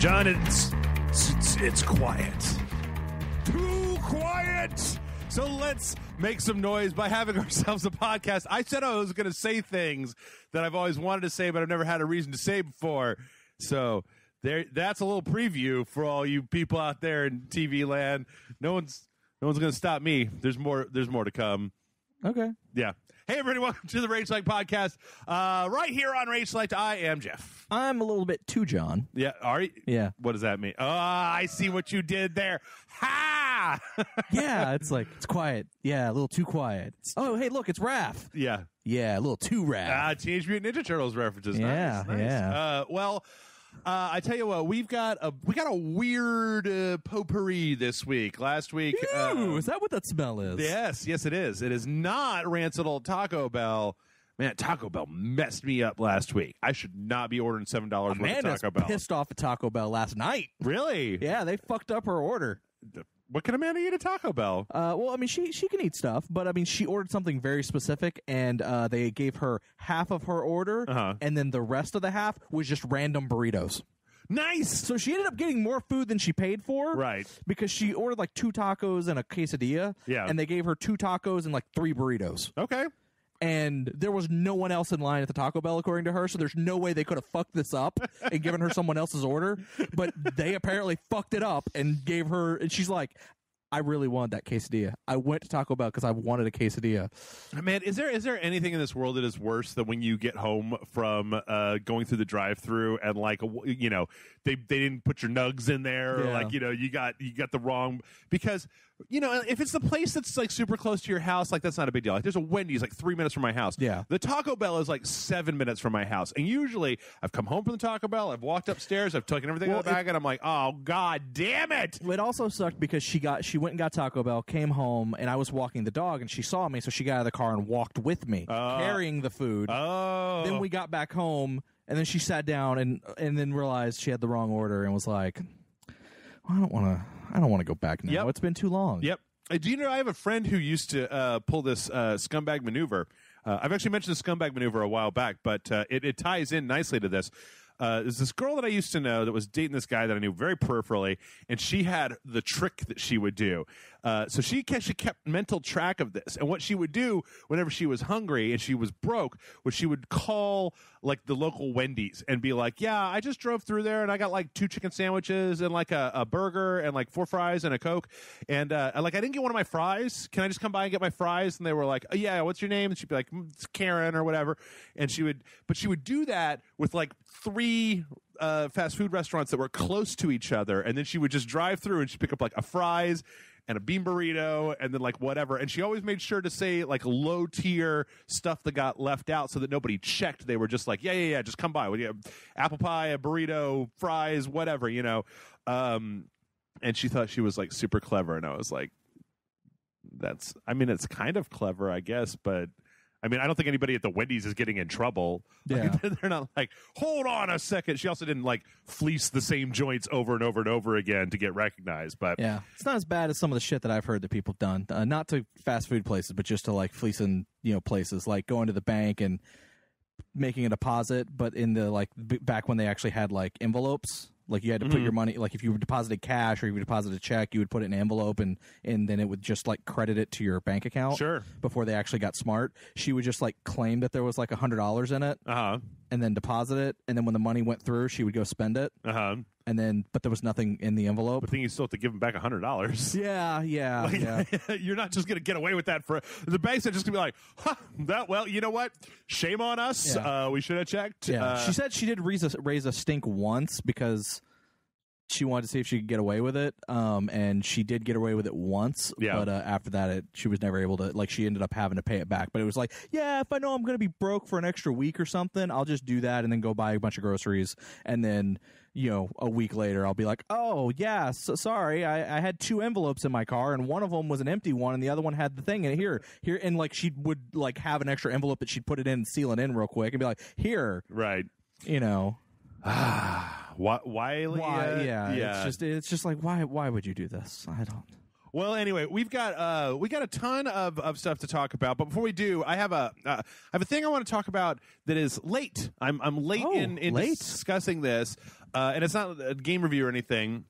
John, it's quiet. Too quiet. So let's make some noise by having ourselves a podcast. I said I was going to say things that I've always wanted to say, but I've never had a reason to say before. So that's a little preview for all you people out there in TV land. No one's going to stop me. There's more to come. Okay. Yeah. Hey, everybody, welcome to the Rage Select Podcast. Right here on Rage Select, I am Jeff. I'm a little bit too John. Yeah, are you? Yeah. What does that mean? Oh, I see what you did there. Ha! Yeah, it's quiet. Yeah, a little too quiet. Oh, hey, look, it's Raph. Yeah. Yeah, a little too Raph. Teenage Mutant Ninja Turtles references. Yeah, nice. yeah. I tell you what, we got a weird potpourri this week. Last week, Ew, is that what that smell is? Yes, it is. It is not rancid old Taco Bell. Man, Taco Bell messed me up last week. I should not be ordering $7 worth of Taco Bell. Pissed off at Taco Bell last night. Really? Yeah, they fucked up her order. What can Amanda eat at Taco Bell? Well, I mean, she can eat stuff, but I mean, she ordered something very specific, and they gave her half of her order, and then the rest of the half was just random burritos. Nice. So she ended up getting more food than she paid for, right? Because she ordered like 2 tacos and a quesadilla, and they gave her 2 tacos and like 3 burritos. Okay. And there was no one else in line at the Taco Bell, according to her, so there's no way they could have fucked this up and given her someone else's order. But they apparently fucked it up and gave her, and she's like, I really wanted that quesadilla. I went to Taco Bell because I wanted a quesadilla. Man, is there anything in this world that is worse than when you get home from going through the drive-thru and they didn't put your nugs in there, or you got the wrong, because if it's the place that's like super close to your house, like that's not a big deal. Like there's a Wendy's like 3 minutes from my house. Yeah. The Taco Bell is like 7 minutes from my house, and usually I've come home from the Taco Bell, I've walked upstairs, I've taken everything out of the bag, and I'm like, oh god damn it! It also sucked because she went and got Taco Bell, came home, and I was walking the dog, and she saw me, so she got out of the car and walked with me, carrying the food. Oh. Then we got back home, and then she sat down and then realized she had the wrong order and was like, well, I don't want to go back now. Yep. It's been too long. Yep. Do you know I have a friend who used to pull this scumbag maneuver. I've actually mentioned the scumbag maneuver a while back, but it ties in nicely to this. There's this girl that I used to know that was dating this guy that I knew very peripherally, and she had the trick that she would do. So she kept mental track of this. And what she would do whenever she was hungry and she was broke was she would call like the local Wendy's and be like, yeah, I just drove through there and I got like 2 chicken sandwiches and like a burger and like 4 fries and a Coke. And I didn't get one of my fries. Can I just come by and get my fries? And they were like, oh, yeah, what's your name? And she'd be like, it's Karen or whatever. And she would do that with like 3 fast food restaurants that were close to each other. And then she would just drive through and she'd pick up like a fries and a bean burrito and then like whatever. And she always made sure to say like low tier stuff that got left out so that nobody checked. They were just like, yeah, just come by. Apple pie, a burrito, fries, whatever, And she thought she was like super clever. And I was like, it's kind of clever, I guess, but I don't think anybody at the Wendy's is getting in trouble. Yeah. Like, they're not like, hold on a second. She also didn't like fleece the same joints over and over and over again to get recognized. But yeah, it's not as bad as some of the shit that I've heard that people have done. Not to fast food places, but just to like fleecing, places like going to the bank and making a deposit. But in the back when they actually had like envelopes. Like you had to put your money, like if you deposited cash or you deposited a check, you would put it in an envelope and then it would just like credit it to your bank account. Sure. Before they actually got smart. She would just like claim that there was like $100 in it and then deposit it. And then when the money went through, she would go spend it. But there was nothing in the envelope. But then you still have to give them back $100. Yeah. You're not just going to get away with that for the banks are just going to be like, well, you know what? Shame on us. Yeah. We should have checked. Yeah. She said she did raise a stink once because she wanted to see if she could get away with it, and she did get away with it once. Yeah. But after that, she was never able to. Like, she ended up having to pay it back. But it was like, yeah, if I know I'm going to be broke for an extra week or something, I'll just do that and then go buy a bunch of groceries. And then, a week later, I'll be like, oh yeah, sorry, I had 2 envelopes in my car, and one of them was an empty one, and the other one had the thing in it. Here, and like she would like have an extra envelope that she'd put it in and seal it in real quick, and be like, here, right, Why? It's just like why would you do this? I don't. Well, anyway, we got a ton of stuff to talk about, but before we do, I have a thing I want to talk about that is late. I'm late in late? discussing this. and it's not a game review or anything.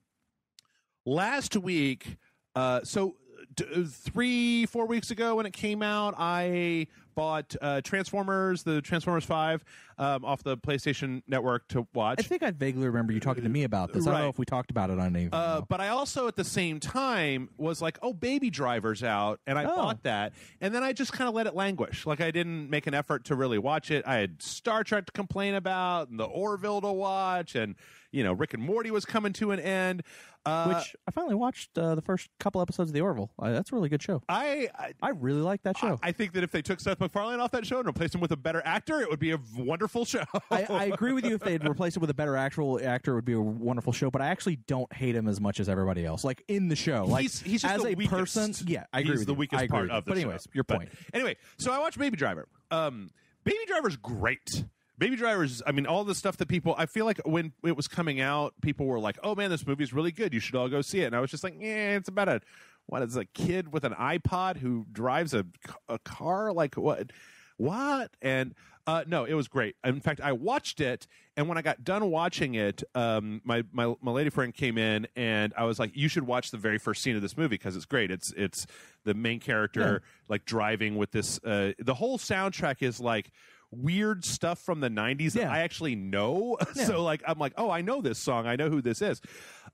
Last week, 3-4 weeks ago when it came out, I bought Transformers, the Transformers 5, off the PlayStation Network to watch. I think I vaguely remember you talking to me about this. I don't know if we talked about it on anything. But I also, at the same time, was like, oh, Baby Driver's out, and I bought that. And then I just kind of let it languish. Like, I didn't make an effort to really watch it. I had Star Trek to complain about, and the Orville to watch, and, Rick and Morty was coming to an end. Which I finally watched the first couple episodes of The Orville. That's a really good show. I really like that show. I think that if they took Seth MacFarlane off that show and replaced him with a better actor, it would be a wonderful show. I agree with you. If they'd replaced it with a better actual actor, it would be a wonderful show. But I actually don't hate him as much as everybody else. Like in the show, like he's just as the a weakest. person. Yeah, I agree. He's the weakest part of the show. But anyways, your point. Anyway, so I watched Baby Driver. Baby Driver's great. Baby Driver's, all the stuff that people, I feel like when it was coming out, people were like, oh man, this movie's really good. You should all go see it. And I was just like, yeah, it's about it's a kid with an iPod who drives a car? Like, what? And no, it was great. In fact, I watched it, and when I got done watching it, my lady friend came in, and I was like, you should watch the very first scene of this movie because it's great. It's the main character, like, driving with this, the whole soundtrack is like, weird stuff from the 90s that I actually know. So like I'm like, oh, I know this song, I know who this is.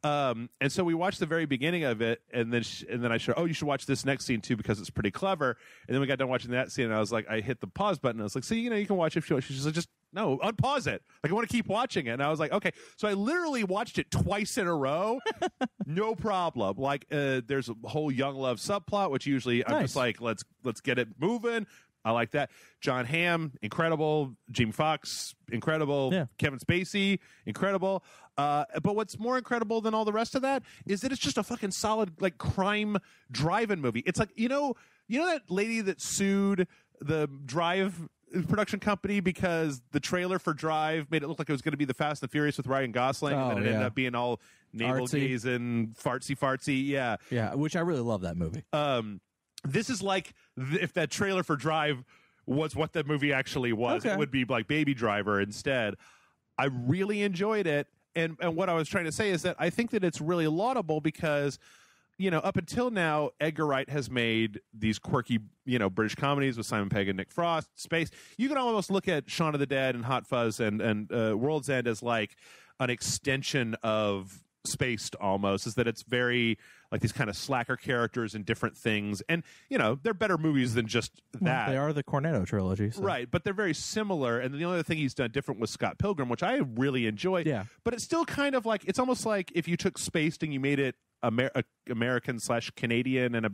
And so we watched the very beginning of it, and then I showed, oh, you should watch this next scene too because it's pretty clever. And then we got done watching that scene, and I was like, I hit the pause button. I was like, see, you can watch it if you want. She's like, just no, unpause it. Like, I want to keep watching it. And I was like, okay. So I literally watched it twice in a row. No problem. Like, there's a whole young love subplot, which usually I'm just like, let's get it moving. I like that. John Hamm, incredible. Jamie Foxx, incredible. Yeah. Kevin Spacey, incredible. But what's more incredible than all the rest of that is that it's just a fucking solid, like, crime drive-in movie. It's like, you know that lady that sued the Drive production company because the trailer for Drive made it look like it was going to be the Fast and the Furious with Ryan Gosling, and then it ended up being all navel-gazing, fartsy. Yeah. Yeah, which I really love that movie. This is like if that trailer for Drive was what the movie actually was. It would be like Baby Driver instead. I really enjoyed it. And what I was trying to say is that I think that it's really laudable because, up until now, Edgar Wright has made these quirky, British comedies with Simon Pegg and Nick Frost, Space. You can almost look at Shaun of the Dead and Hot Fuzz and World's End as like an extension of Spaced almost, is that it's very like these kind of slacker characters and different things, and they're better movies than just that. They are the Cornetto trilogy, so. Right? But they're very similar. And the only other thing he's done different was Scott Pilgrim, which I really enjoyed. Yeah, but it's still kind of like, it's almost like if you took Spaced and you made it American/Canadian and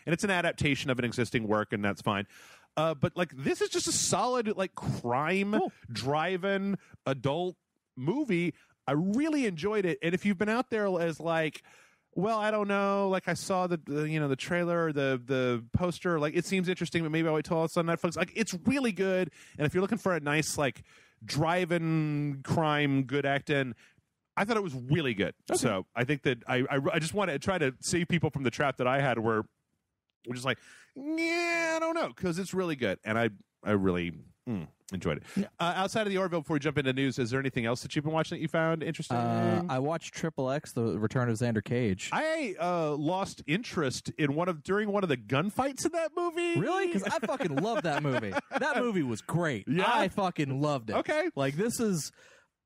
it's an adaptation of an existing work, and that's fine. But like this is just a solid like crime drive-in adult movie. I really enjoyed it, and if you've been out there as like, well, I don't know, like I saw the trailer, or the poster, like it seems interesting, but maybe I'll wait till it's on Netflix. Like it's really good, and if you're looking for a nice like drive-in crime, good acting, I thought it was really good. Okay. So I think that I just want to try to save people from the trap that I had, where we're just like, yeah, I don't know, because it's really good, and I really enjoyed it. Yeah. Outside of the Orville, before we jump into news, is there anything else that you've been watching that you found interesting? I watched Triple X, The Return of Xander Cage. I lost interest in during one of the gunfights in that movie. Really? Because I fucking loved that movie. That movie was great. Yeah? I fucking loved it. Okay. Like,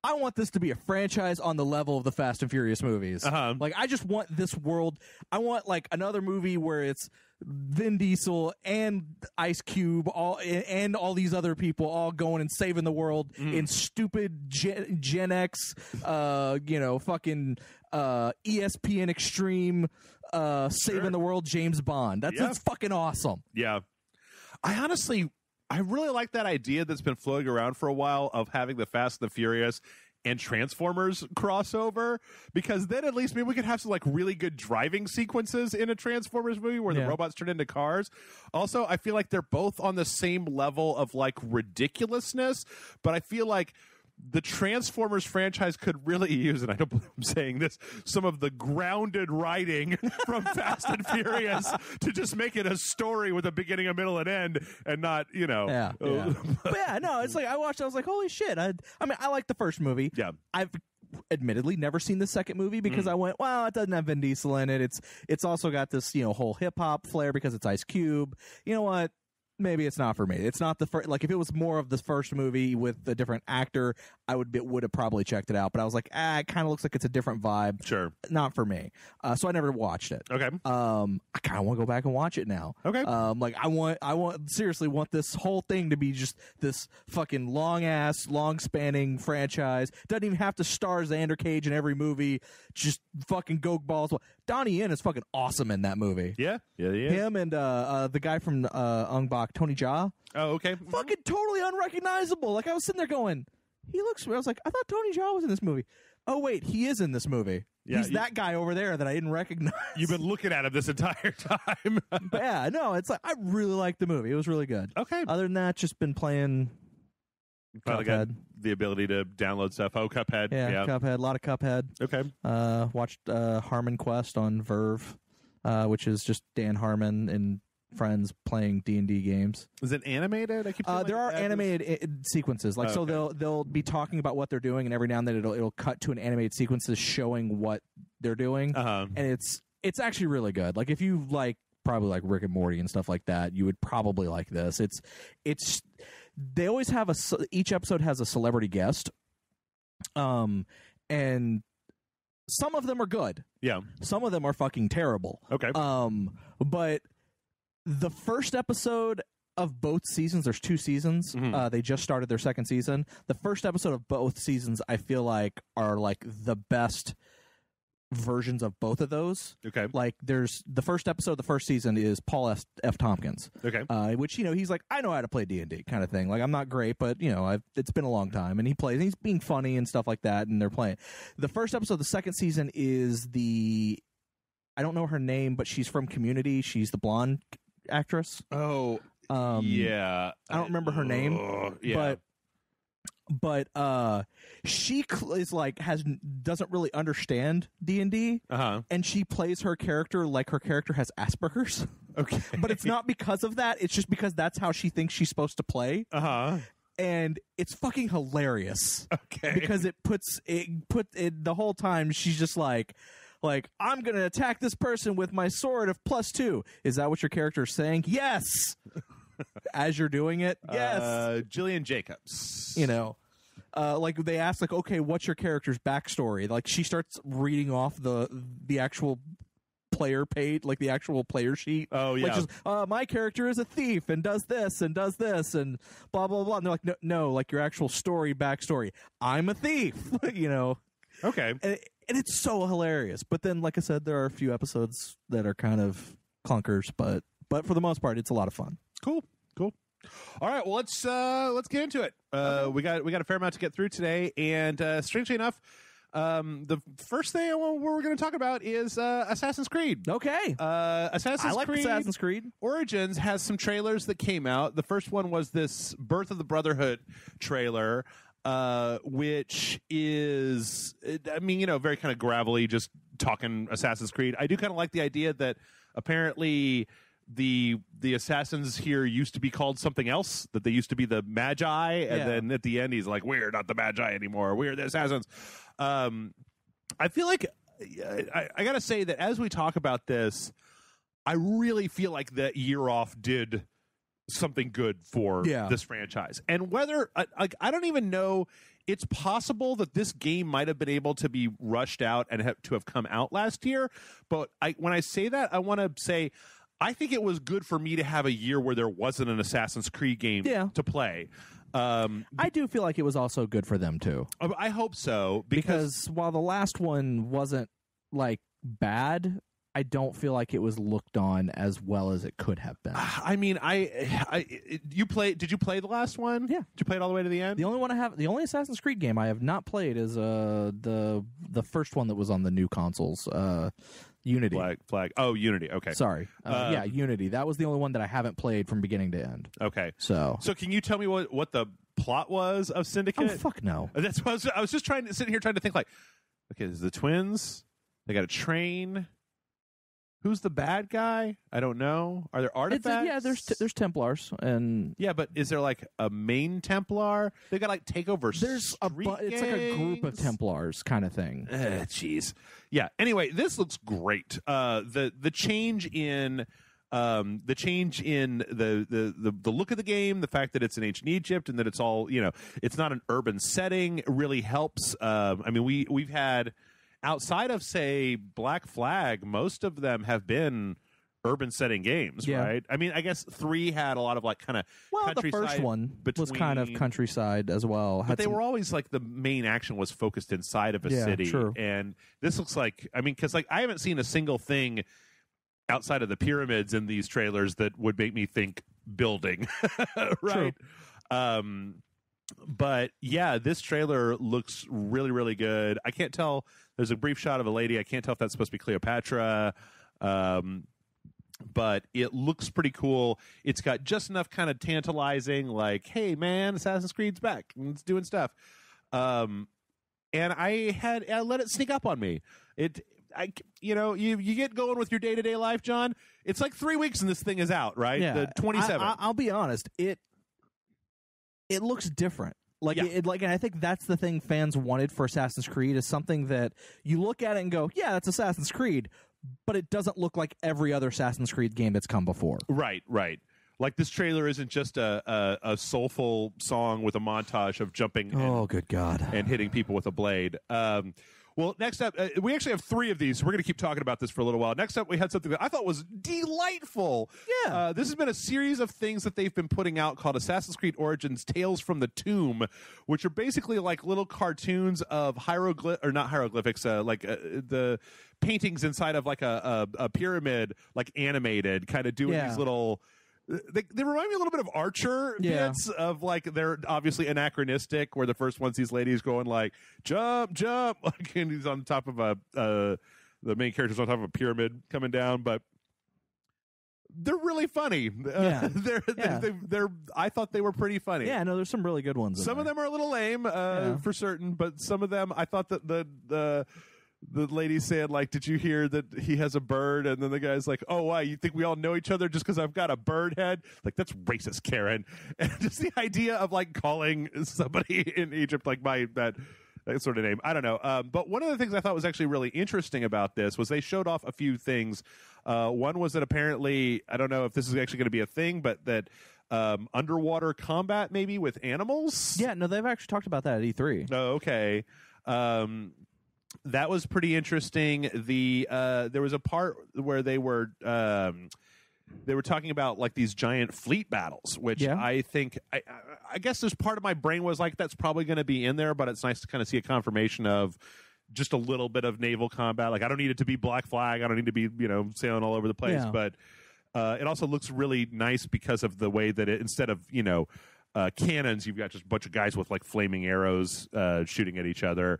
I want this to be a franchise on the level of the Fast and Furious movies. Uh-huh. Like, I just want this world. I want, like, another movie where it's Vin Diesel and Ice Cube and all these other people all going and saving the world in stupid Gen X, fucking ESPN Extreme, saving the world James Bond. That's fucking awesome. Yeah. I really like that idea that's been floating around for a while of having the Fast and the Furious and Transformers crossover, because then at least maybe we could have some like really good driving sequences in a Transformers movie where the robots turn into cars. Also, I feel like they're both on the same level of like ridiculousness, but I feel like the Transformers franchise could really use, and I don't believe I'm saying this, some of the grounded writing from Fast and Furious to just make it a story with a beginning, a middle, and end, and not, But yeah, no, it's like I watched, I was like, holy shit. I mean, I like the first movie. Yeah. I've admittedly never seen the second movie because I went, well, it doesn't have Vin Diesel in it. It's also got this, whole hip hop flair because it's Ice Cube. You know what? Maybe it's not for me. It's not the first. Like, if it was more of the first movie with a different actor, I would have probably checked it out. But I was like, it kind of looks like it's a different vibe. Sure. Not for me. So I never watched it. Okay. I kind of want to go back and watch it now. Okay. Like, I seriously want this whole thing to be just this fucking long spanning franchise. Doesn't even have to star Xander Cage in every movie. Just fucking go balls. Donnie Yen is fucking awesome in that movie. Yeah. Him and the guy from Ong Bak, Tony Jaa. Oh, okay. Fucking totally unrecognizable. Like, I was sitting there going, he looks. I was like, I thought Tony Jaa was in this movie. Oh wait, he is in this movie. Yeah, He's that guy over there that I didn't recognize. You've been looking at him this entire time. But yeah, no, it's like I really liked the movie. It was really good. Okay. Other than that, just been playing Finally got Cuphead. the ability to download stuff. Oh, Cuphead. Yeah, Cuphead. A lot of Cuphead. Okay. Watched Harmon Quest on Verve, which is just Dan Harmon and friends playing D&D games. Is it animated? I keep feeling There like are that animated sequences, like so they'll be talking about what they're doing, and every now and then it'll cut to an animated sequences showing what they're doing, and it's actually really good. Like if you probably like Rick and Morty and stuff like that, you would probably like this. It's they always have each episode has a celebrity guest, and some of them are good. Yeah. Some of them are fucking terrible. Okay. But the first episode of both seasons, there's 2 seasons. They just started their second season. The first episode of both seasons, I feel like, are like the best versions of both of those. Okay. Like there's the first episode of the first season is Paul F. Tompkins. Okay. Which, he's like, I know how to play D&D kind of thing. Like, I'm not great, but it's been a long time, and he's being funny and stuff like that, and they're playing. The first episode of the second season is I don't know her name, but she's from Community. She's the blonde actress. Oh, yeah. I don't remember her name, yeah. but she is like doesn't really understand D&D, and she plays her character like her character has Asperger's. Okay. But it's not because of that. It's just because that's how she thinks she's supposed to play. And it's fucking hilarious. Okay. Because it puts the whole time she's just like, I'm going to attack this person with my sword of +2. Is that what your character is saying? Yes. As you're doing it? Yes. Jillian Jacobs. Like they ask, like, okay, what's your character's backstory? Like she starts reading off the actual player page, like the actual player sheet. Oh, yeah. Like just, my character is a thief and does this and and blah, blah, blah. And they're like, no, like your actual backstory. I'm a thief, Okay. And it's so hilarious. But then, like I said, there are a few episodes that are kind of clunkers, but for the most part, it's a lot of fun. Cool. All right, well let's get into it. We got a fair amount to get through today, and strangely enough, the first thing we're going to talk about is Assassin's Creed. Okay. Assassin's Creed. Origins has some trailers that came out. The first one was this Birth of the Brotherhood trailer, which is, very kind of gravelly, just talking Assassin's Creed. I do kind of like the idea that apparently the assassins here used to be called something else, that they used to be the Magi, and then at the end he's like, we're not the Magi anymore, we're the assassins. I feel like I gotta say that as we talk about this, I really feel like that year off did something good for this franchise. And whether I don't even know, it's possible that this game might have been able to be rushed out and to have come out last year, but when I say that, I want to say I think it was good for me to have a year where there wasn't an Assassin's Creed game to play. I do feel like it was also good for them too. I hope so, because while the last one wasn't like bad, I don't feel like it was looked on as well as it could have been. I mean, did you play the last one? Yeah. Did you play it all the way to the end? The only Assassin's Creed game I have not played is the first one that was on the new consoles, Unity. Flag. Oh, Unity. Okay. Sorry. Unity. That was the only one that I haven't played from beginning to end. Okay. So can you tell me what the plot was of Syndicate? Oh, fuck no. That's what I was just sitting here trying to think, like, okay, there's the twins. They got a train. Who's the bad guy? I don't know. Are there artifacts? Yeah, there's Templars, and yeah, but is there like a main Templar? They got like take over. there's it's like a group of Templars kind of thing. Jeez. Yeah. Anyway, this looks great. The change in the look of the game, the fact that it's in ancient Egypt and that it's all, it's not an urban setting really helps. I mean, we've had, outside of, say, Black Flag, most of them have been urban setting games, right? I mean, I guess 3 had a lot of like kind of the first one was kind of countryside as well. But they were always like the main action was focused inside of a city. True. And this looks like, I mean, because like I haven't seen a single thing outside of the pyramids in these trailers that would make me think building, right? But yeah, this trailer looks really, really good. I can't tell. There's a brief shot of a lady. I can't tell if that's supposed to be Cleopatra. But it looks pretty cool. It's got just enough kind of tantalizing, like, hey, man, Assassin's Creed's back. And it's doing stuff. And I let it sneak up on me. You get going with your day-to-day life, John. It's like 3 weeks and this thing is out, right? Yeah. The 27th. I'll be honest. It looks different. And I think that's the thing fans wanted for Assassin's Creed, is something that you look at it and go, yeah, that's Assassin's Creed, but it doesn't look like every other Assassin's Creed game that's come before. Right. Like this trailer isn't just a soulful song with a montage of jumping good God, and hitting people with a blade. Well, next up, we actually have 3 of these. So we're going to keep talking about this for a little while. Next up, we had something that I thought was delightful. Yeah. This has been a series of things that they've been putting out called Assassin's Creed Origins Tales from the Tomb, which are basically like little cartoons of not hieroglyphics, the paintings inside of like a pyramid, like animated, kind of doing these little... They remind me a little bit of Archer bits of like, they're obviously anachronistic, where the first one's these ladies going like jump, like, and he's on top of the main character's on top of a pyramid coming down, but they're really funny. They're I thought they were pretty funny. Yeah, no, there's some really good ones. Some of them are a little lame for certain, but some of them I thought that the lady said, like, did you hear that he has a bird? And then the guy's like, oh, why? You think we all know each other just because I've got a bird head? Like, that's racist, Karen. And just the idea of, like, calling somebody in Egypt, like, by that sort of name. I don't know. But one of the things I thought was actually really interesting about this was they showed off a few things. One was that apparently, I don't know if this is actually going to be a thing, but that underwater combat maybe with animals? Yeah, no, they've actually talked about that at E3. Oh, okay. That was pretty interesting. There was a part where they were talking about like these giant fleet battles, which I think I guess there's part of my brain was like, that's probably going to be in there, but it's nice to kind of see a confirmation of just a little bit of naval combat. Like, I don't need it to be Black Flag. I don't need to be sailing all over the place, but it also looks really nice because of the way that it, instead of cannons, you've got just a bunch of guys with like flaming arrows shooting at each other.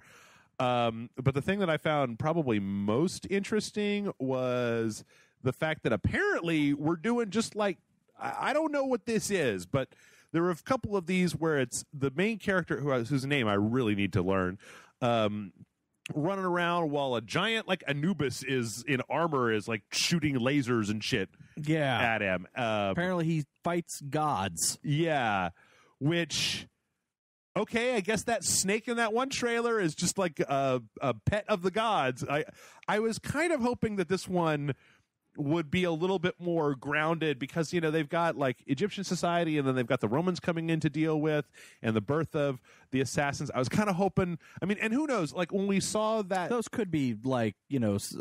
But the thing that I found probably most interesting was the fact that apparently we're doing just like, I don't know what this is, but there are a couple of these where it's the main character whose name I really need to learn, running around while a giant like Anubis is in armor is like shooting lasers and shit at him. Apparently he fights gods. Yeah, which... Okay, I guess that snake in that one trailer is just like a pet of the gods. I was kind of hoping that this one would be a little bit more grounded because, they've got like Egyptian society and then they've got the Romans coming in to deal with and the birth of the assassins. I was kind of hoping, and who knows, like when we saw that. Those could be like, visions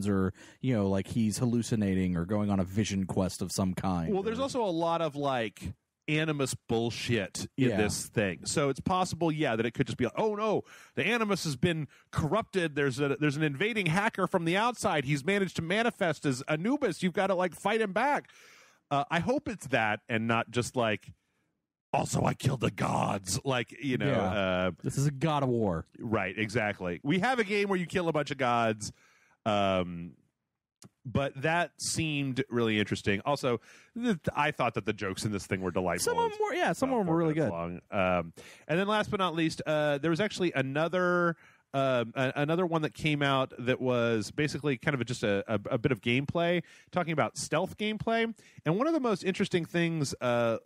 or like he's hallucinating or going on a vision quest of some kind. Well, there's also a lot of like Animus bullshit in this thing, so it's possible that it could just be like, oh no, the Animus has been corrupted, there's an invading hacker from the outside, he's managed to manifest as Anubis, you've got to like fight him back. I hope it's that and not just like, also I killed the gods, like this is a God of War. Right, exactly. We have a game where you kill a bunch of gods. But that seemed really interesting. Also, I thought that the jokes in this thing were delightful. Some of them were, some of them were really good. And then last but not least, there was actually another another one that came out that was basically kind of just a bit of gameplay, talking about stealth gameplay. And one of the most interesting things, let's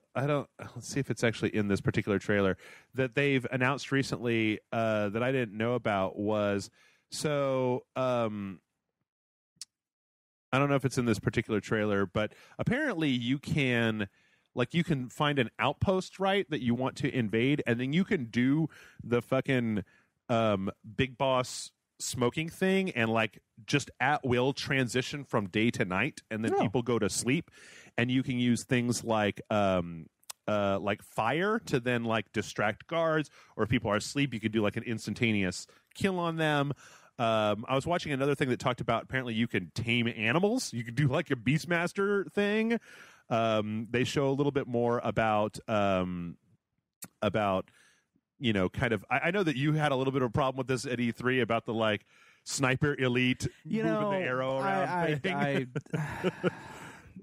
see if it's actually in this particular trailer, that they've announced recently that I didn't know about was, I don't know if it's in this particular trailer, but apparently you can find an outpost, right, that you want to invade, and then you can do the fucking big boss smoking thing and like just at will transition from day to night, and then people go to sleep, and you can use things like fire to then like distract guards, or if people are asleep, you could do like an instantaneous kill on them. I was watching another thing that talked about apparently you can tame animals. You could do like a Beastmaster thing. They show a little bit more about kind of. I know that you had a little bit of a problem with this at E3 about the like sniper elite moving the arrow around.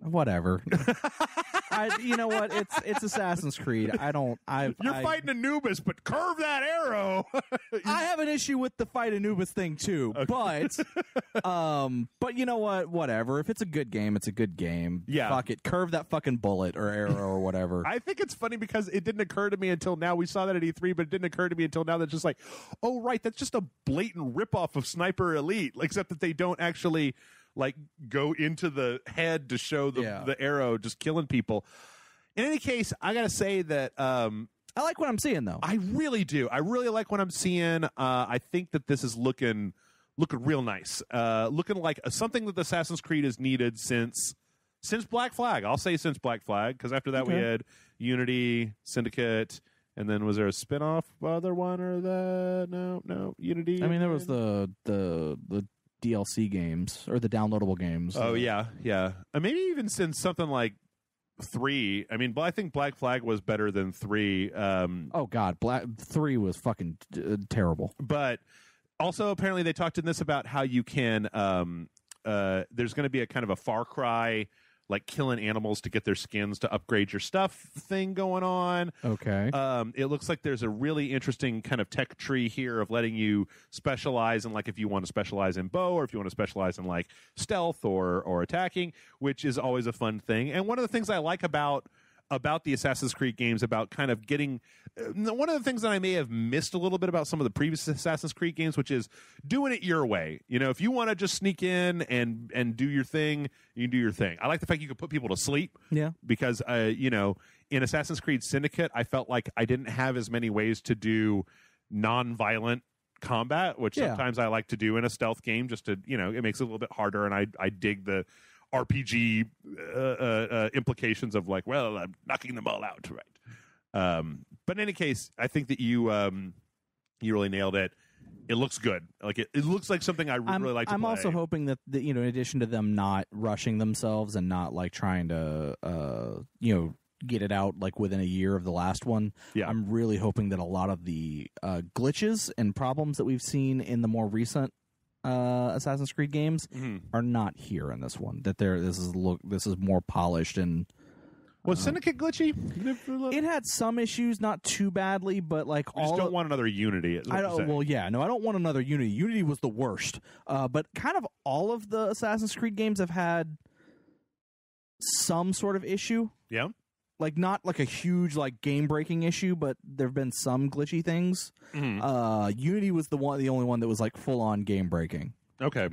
Whatever. You know what? It's Assassin's Creed. You're fighting Anubis, but curve that arrow. I have an issue with the fight Anubis thing too, okay. But you know what? Whatever. If it's a good game, it's a good game. Yeah. Fuck it. Curve that fucking bullet or arrow or whatever. I think it's funny because it didn't occur to me until now. We saw that at E3, but it didn't occur to me until now that just like, oh right, that's just a blatant ripoff of Sniper Elite, except that they don't actually like go into the head to show the arrow just killing people. In any case, I gotta say that I like what I'm seeing though. I really do. I really like what I'm seeing. I think that this is looking real nice. Looking like something that Assassin's Creed has needed since Black Flag. I'll say since Black Flag, because after that we had Unity, Syndicate, and then was there a spin-off other one or the no Unity? I mean, there was the DLC games or the downloadable games. Oh yeah. Maybe even since something like 3. I mean, I think Black Flag was better than 3. Oh God, 3 was fucking terrible. But also, apparently, they talked in this about how you can. There's going to be a kind of a Far Cry, like killing animals to get their skins to upgrade your stuff thing going on. Okay. It looks like there's a really interesting kind of tech tree here of letting you specialize in, like, if you want to specialize in bow or if you want to specialize in like stealth or attacking, which is always a fun thing. And one of the things I like about the Assassin's Creed games, about kind of getting one of the things that I may have missed a little bit about some of the previous Assassin's Creed games, which is doing it your way. You know, if you want to just sneak in and do your thing, you can do your thing. I like the fact you can put people to sleep. Yeah. Because, in Assassin's Creed Syndicate, I felt like I didn't have as many ways to do non-violent combat, which sometimes I like to do in a stealth game, just to, it makes it a little bit harder, and I dig the RPG implications of like, well, I'm knocking them all out, right? But in any case, I think that you really nailed it. It looks good. Like it looks like something I really like to play. I'm also hoping that in addition to them not rushing themselves and not like trying to get it out like within a year of the last one. Yeah. I'm really hoping that a lot of the glitches and problems that we've seen in the more recent Assassin's Creed games are not here in this one. That this is more polished and. Was Syndicate glitchy? It had some issues, not too badly, but like I just don't want another Unity. I don't want another Unity. Unity was the worst. But kind of all of the Assassin's Creed games have had some sort of issue. Yeah. Like not like a huge like game breaking issue, but there've been some glitchy things. Unity was the only one that was like full on game breaking. Okay.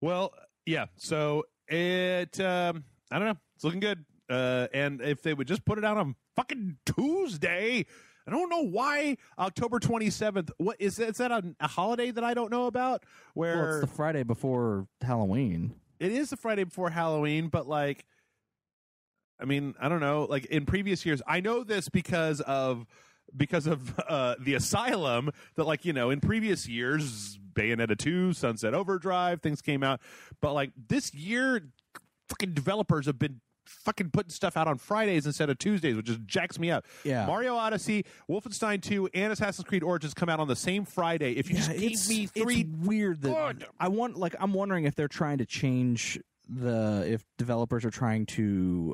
Well, yeah. So it I don't know. It's looking good. And if they would just put it out on fucking Tuesday, I don't know why October 27th. What is that? Is that a holiday that I don't know about? Where it's the Friday before Halloween. It is the Friday before Halloween, but like, I mean, I don't know. Like in previous years, I know this because of the Asylum. That like in previous years, Bayonetta 2, Sunset Overdrive, things came out, but like this year, fucking developers have been fucking putting stuff out on Fridays instead of Tuesdays, which just jacks me up. Yeah. Mario Odyssey, Wolfenstein 2, and Assassin's Creed Origins come out on the same Friday. If you just gave me 3, it's weird that I'm wondering if they're trying to change if developers are trying to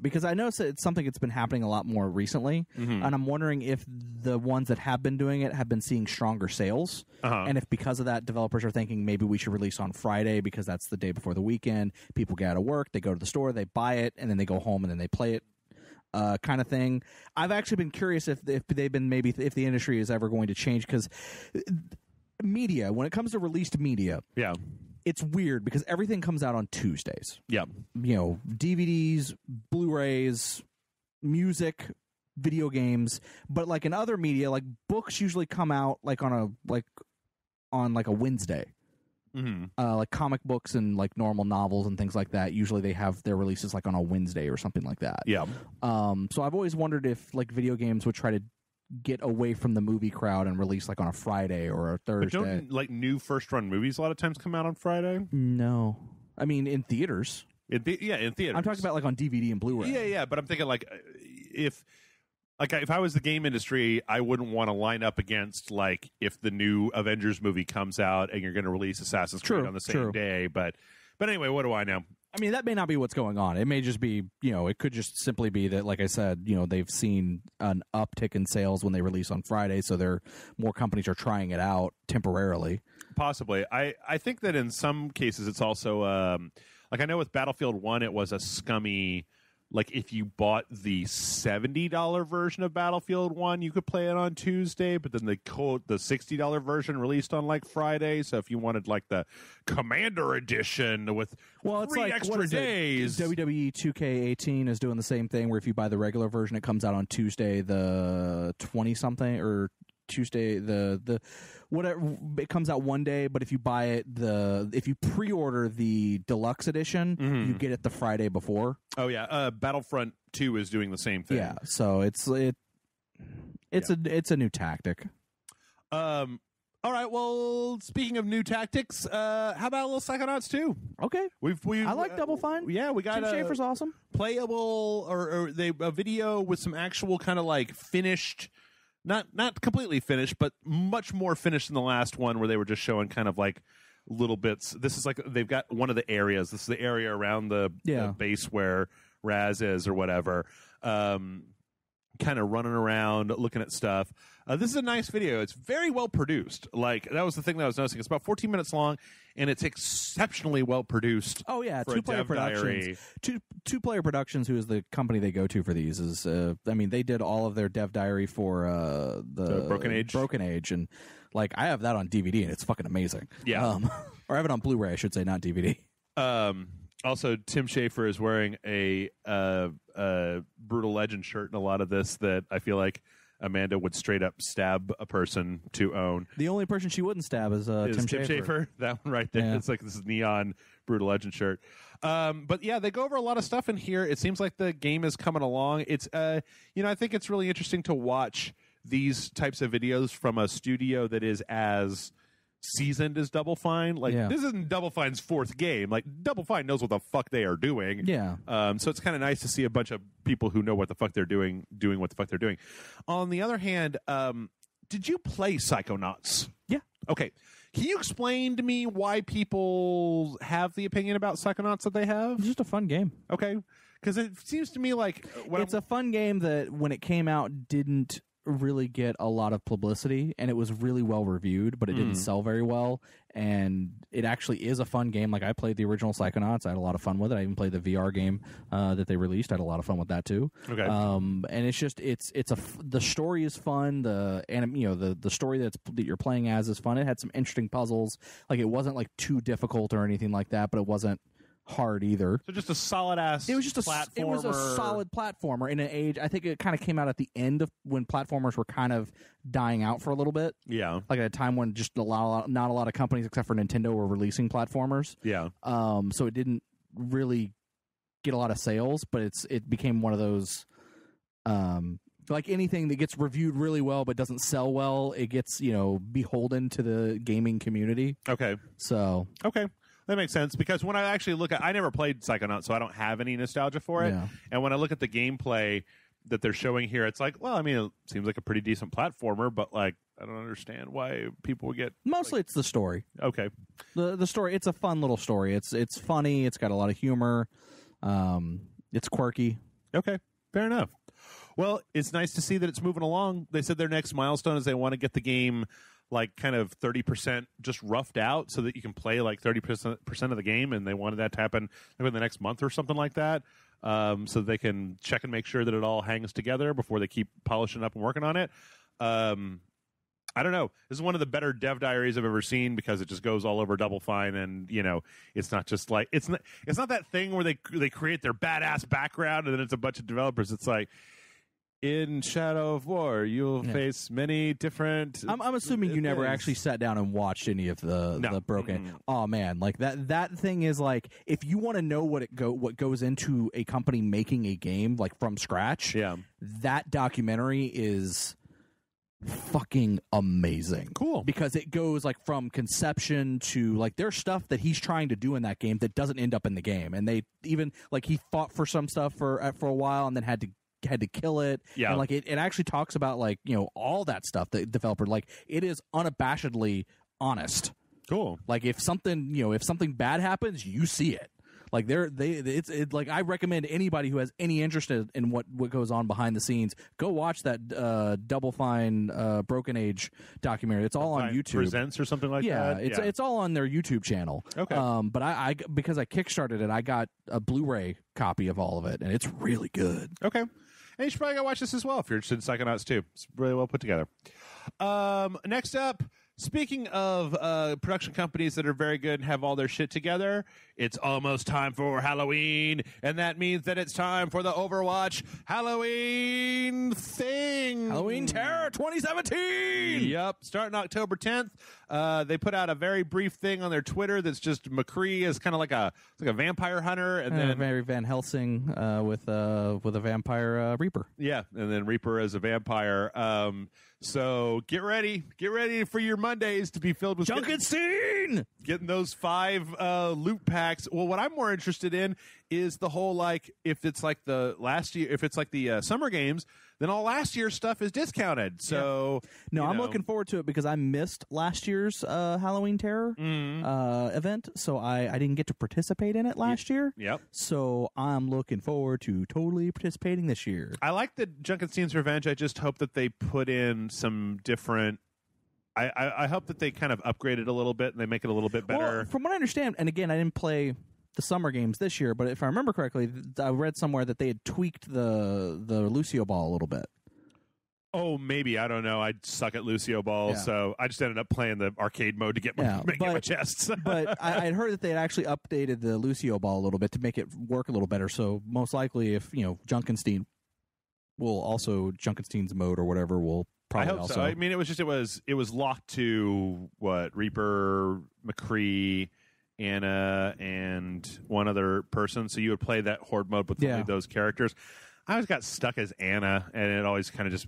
because I noticed that it's something that's been happening a lot more recently, and I'm wondering if the ones that have been doing it have been seeing stronger sales, and if because of that developers are thinking maybe we should release on Friday because that's the day before the weekend. People get out of work, they go to the store, they buy it, and then they go home and then they play it. Kind of thing. I've actually been curious if they've been if the industry is ever going to change, because media, when it comes to released media, it's weird because everything comes out on Tuesdays. Yeah, DVDs, Blu-rays, music, video games, but like in other media, like books usually come out like on a Wednesday. Like comic books and like normal novels and things like that. Usually they have their releases like on a Wednesday or something like that. Yeah. So I've always wondered if like video games would try to get away from the movie crowd and release like on a Friday or a Thursday. But don't like new first run movies a lot of times come out on Friday? No. I mean, in theaters. In theaters. I'm talking about like on DVD and Blu-ray. Yeah. But I'm thinking like if I was the game industry, I wouldn't want to line up against like if the new Avengers movie comes out and you're going to release Assassin's Creed on the same day. But anyway, what do I know? I mean, that may not be what's going on. It may just be, it could just simply be that, like I said, they've seen an uptick in sales when they release on Friday, so more companies are trying it out temporarily. Possibly. I think that in some cases it's also like I know with Battlefield 1 it was a scummy. Like, if you bought the $70 version of Battlefield 1, you could play it on Tuesday, but then the $60 version released on, like, Friday. So if you wanted, like, the Commander Edition with three extra days. WWE 2K18 is doing the same thing, where if you buy the regular version, it comes out on Tuesday the 20-something, or Tuesday the whatever, it comes out one day, but if you buy it if you pre-order the deluxe edition, you get it the Friday before. Oh yeah, Battlefront 2 is doing the same thing. Yeah, so it's a new tactic. All right, well, speaking of new tactics, how about a little Psychonauts 2? Okay. I like Double Fine. Yeah, we got Tim Schafer's awesome. Playable or a video with some actual kind of like finished. Not completely finished, but much more finished than the last one where they were just showing kind of like little bits. This is like they've got one of the areas. This is the area around the base where Raz is or whatever. Kind of running around, looking at stuff. This is a nice video. It's very well produced. Like, that was the thing that I was noticing. It's about 14 minutes long, and it's exceptionally well produced. Oh, yeah. For Two-Player Productions. Two-Player Productions, who is the company they go to for these, is, they did all of their dev diary for the Broken Age, and, like, I have that on DVD, and it's fucking amazing. Yeah. Or I have it on Blu-ray, I should say, not DVD. Also, Tim Schafer is wearing a Brutal Legend shirt in a lot of this that I feel like Amanda would straight up stab a person to own. The only person she wouldn't stab is Tim Schafer. That one right there. Yeah. It's like this is neon Brutal Legend shirt. But yeah, they go over a lot of stuff in here. It seems like the game is coming along. It's I think it's really interesting to watch these types of videos from a studio that is as seasoned as Double Fine. Like, this isn't Double Fine's fourth game. Like, Double Fine knows what the fuck they are doing. Yeah. So it's kind of nice to see a bunch of people who know what the fuck they're doing what the fuck they're doing. On the other hand, did you play Psychonauts? Yeah. Okay. Can you explain to me why people have the opinion about Psychonauts that they have? It's just a fun game. Okay. Because it seems to me like... It's a fun game that, when it came out, didn't really get a lot of publicity, and it was really well reviewed, but it didn't sell very well. And it actually is a fun game. Like, I played the original Psychonauts. I had a lot of fun with it. I even played the VR game that they released. I had a lot of fun with that too. Okay. And it's just the story is fun. The story that you're playing as is fun. It had some interesting puzzles. Like, it wasn't like too difficult or anything like that, but it wasn't hard either. So just a solid ass. It was just platformer. It was a solid platformer in an age. I think it kind of came out at the end of when platformers were kind of dying out for a little bit. Yeah, like at a time when just not a lot of companies except for Nintendo were releasing platformers. Yeah. So it didn't really get a lot of sales, but it became one of those. Like anything that gets reviewed really well but doesn't sell well, it gets beholden to the gaming community. Okay. So okay. That makes sense, because when I actually look at... I never played Psychonauts, so I don't have any nostalgia for it. Yeah. And when I look at the gameplay that they're showing here, it's like, well, I mean, it seems like a pretty decent platformer, but, like, I don't understand why people would get. Mostly it's the story. Okay. The story. It's a fun little story. It's funny. It's got a lot of humor. It's quirky. Okay. Fair enough. Well, it's nice to see that it's moving along. They said their next milestone is they want to get the game like kind of 30% just roughed out so that you can play like 30% of the game, and they wanted that to happen in the next month or something like that, so they can check and make sure that it all hangs together before they keep polishing up and working on it. I don't know. This is one of the better dev diaries I've ever seen because it just goes all over Double Fine, and it's not just like it's not that thing where they create their badass background and then it's a bunch of developers. It's like, in Shadow of War, you'll face many different. I'm assuming you never actually sat down and watched any of the Broken. Mm-hmm. Oh man, like that thing is like, if you want to know what goes into a company making a game like from scratch, that documentary is fucking amazing. Cool. Because it goes like from conception to like there's stuff that he's trying to do in that game that doesn't end up in the game, and they even like he fought for some stuff for a while and then had to kill it. Yeah. And like it actually talks about like, all that stuff, the developer, like it is unabashedly honest. Cool. Like if something bad happens, you see it. Like it's like I recommend anybody who has any interest in what goes on behind the scenes, go watch that Double Fine Broken Age documentary. It's all on YouTube. Presents or something like that. Yeah, it's all on their YouTube channel. Okay. But I because I kickstarted it, I got a Blu-ray copy of all of it, and it's really good. Okay. And you should probably go watch this as well if you're interested in Psychonauts 2. It's really well put together. Next up, speaking of production companies that are very good and have all their shit together, it's almost time for Halloween, and that means that it's time for the Overwatch Halloween thing. Halloween Terror 2017! Yep, starting October 10th. They put out a very brief thing on their Twitter that's just McCree as kind of like a vampire hunter, and then very Van Helsing with a vampire Reaper. Yeah, and then Reaper as a vampire. So get ready for your Mondays to be filled with Junkenstein! Getting those 5 loot packs. Well, what I'm more interested in is the whole, like, if it's like the last year, if it's like the summer games, then all last year's stuff is discounted. So no, I'm looking forward to it because I missed last year's Halloween Terror event, so I didn't get to participate in it last year. Yep. So I'm looking forward to totally participating this year. I like the Junkenstein's Revenge. I just hope that they put in some different. I hope that they kind of upgrade it a little bit and they make it a little bit better. Well, from what I understand, and again, I didn't play the summer games this year, but if I remember correctly, I read somewhere that they had tweaked the Lucio Ball a little bit. Oh, maybe. I don't know. I suck at Lucio Ball, so I just ended up playing the arcade mode to get my chests. But I had heard that they had actually updated the Lucio Ball a little bit to make it work a little better. So most likely, if Junkenstein's mode or whatever will probably I hope also. so. I mean, it was locked to what, Reaper, McCree, Anna, and one other person. So you would play that horde mode with only those characters. I always got stuck as Anna, and it always kind of just.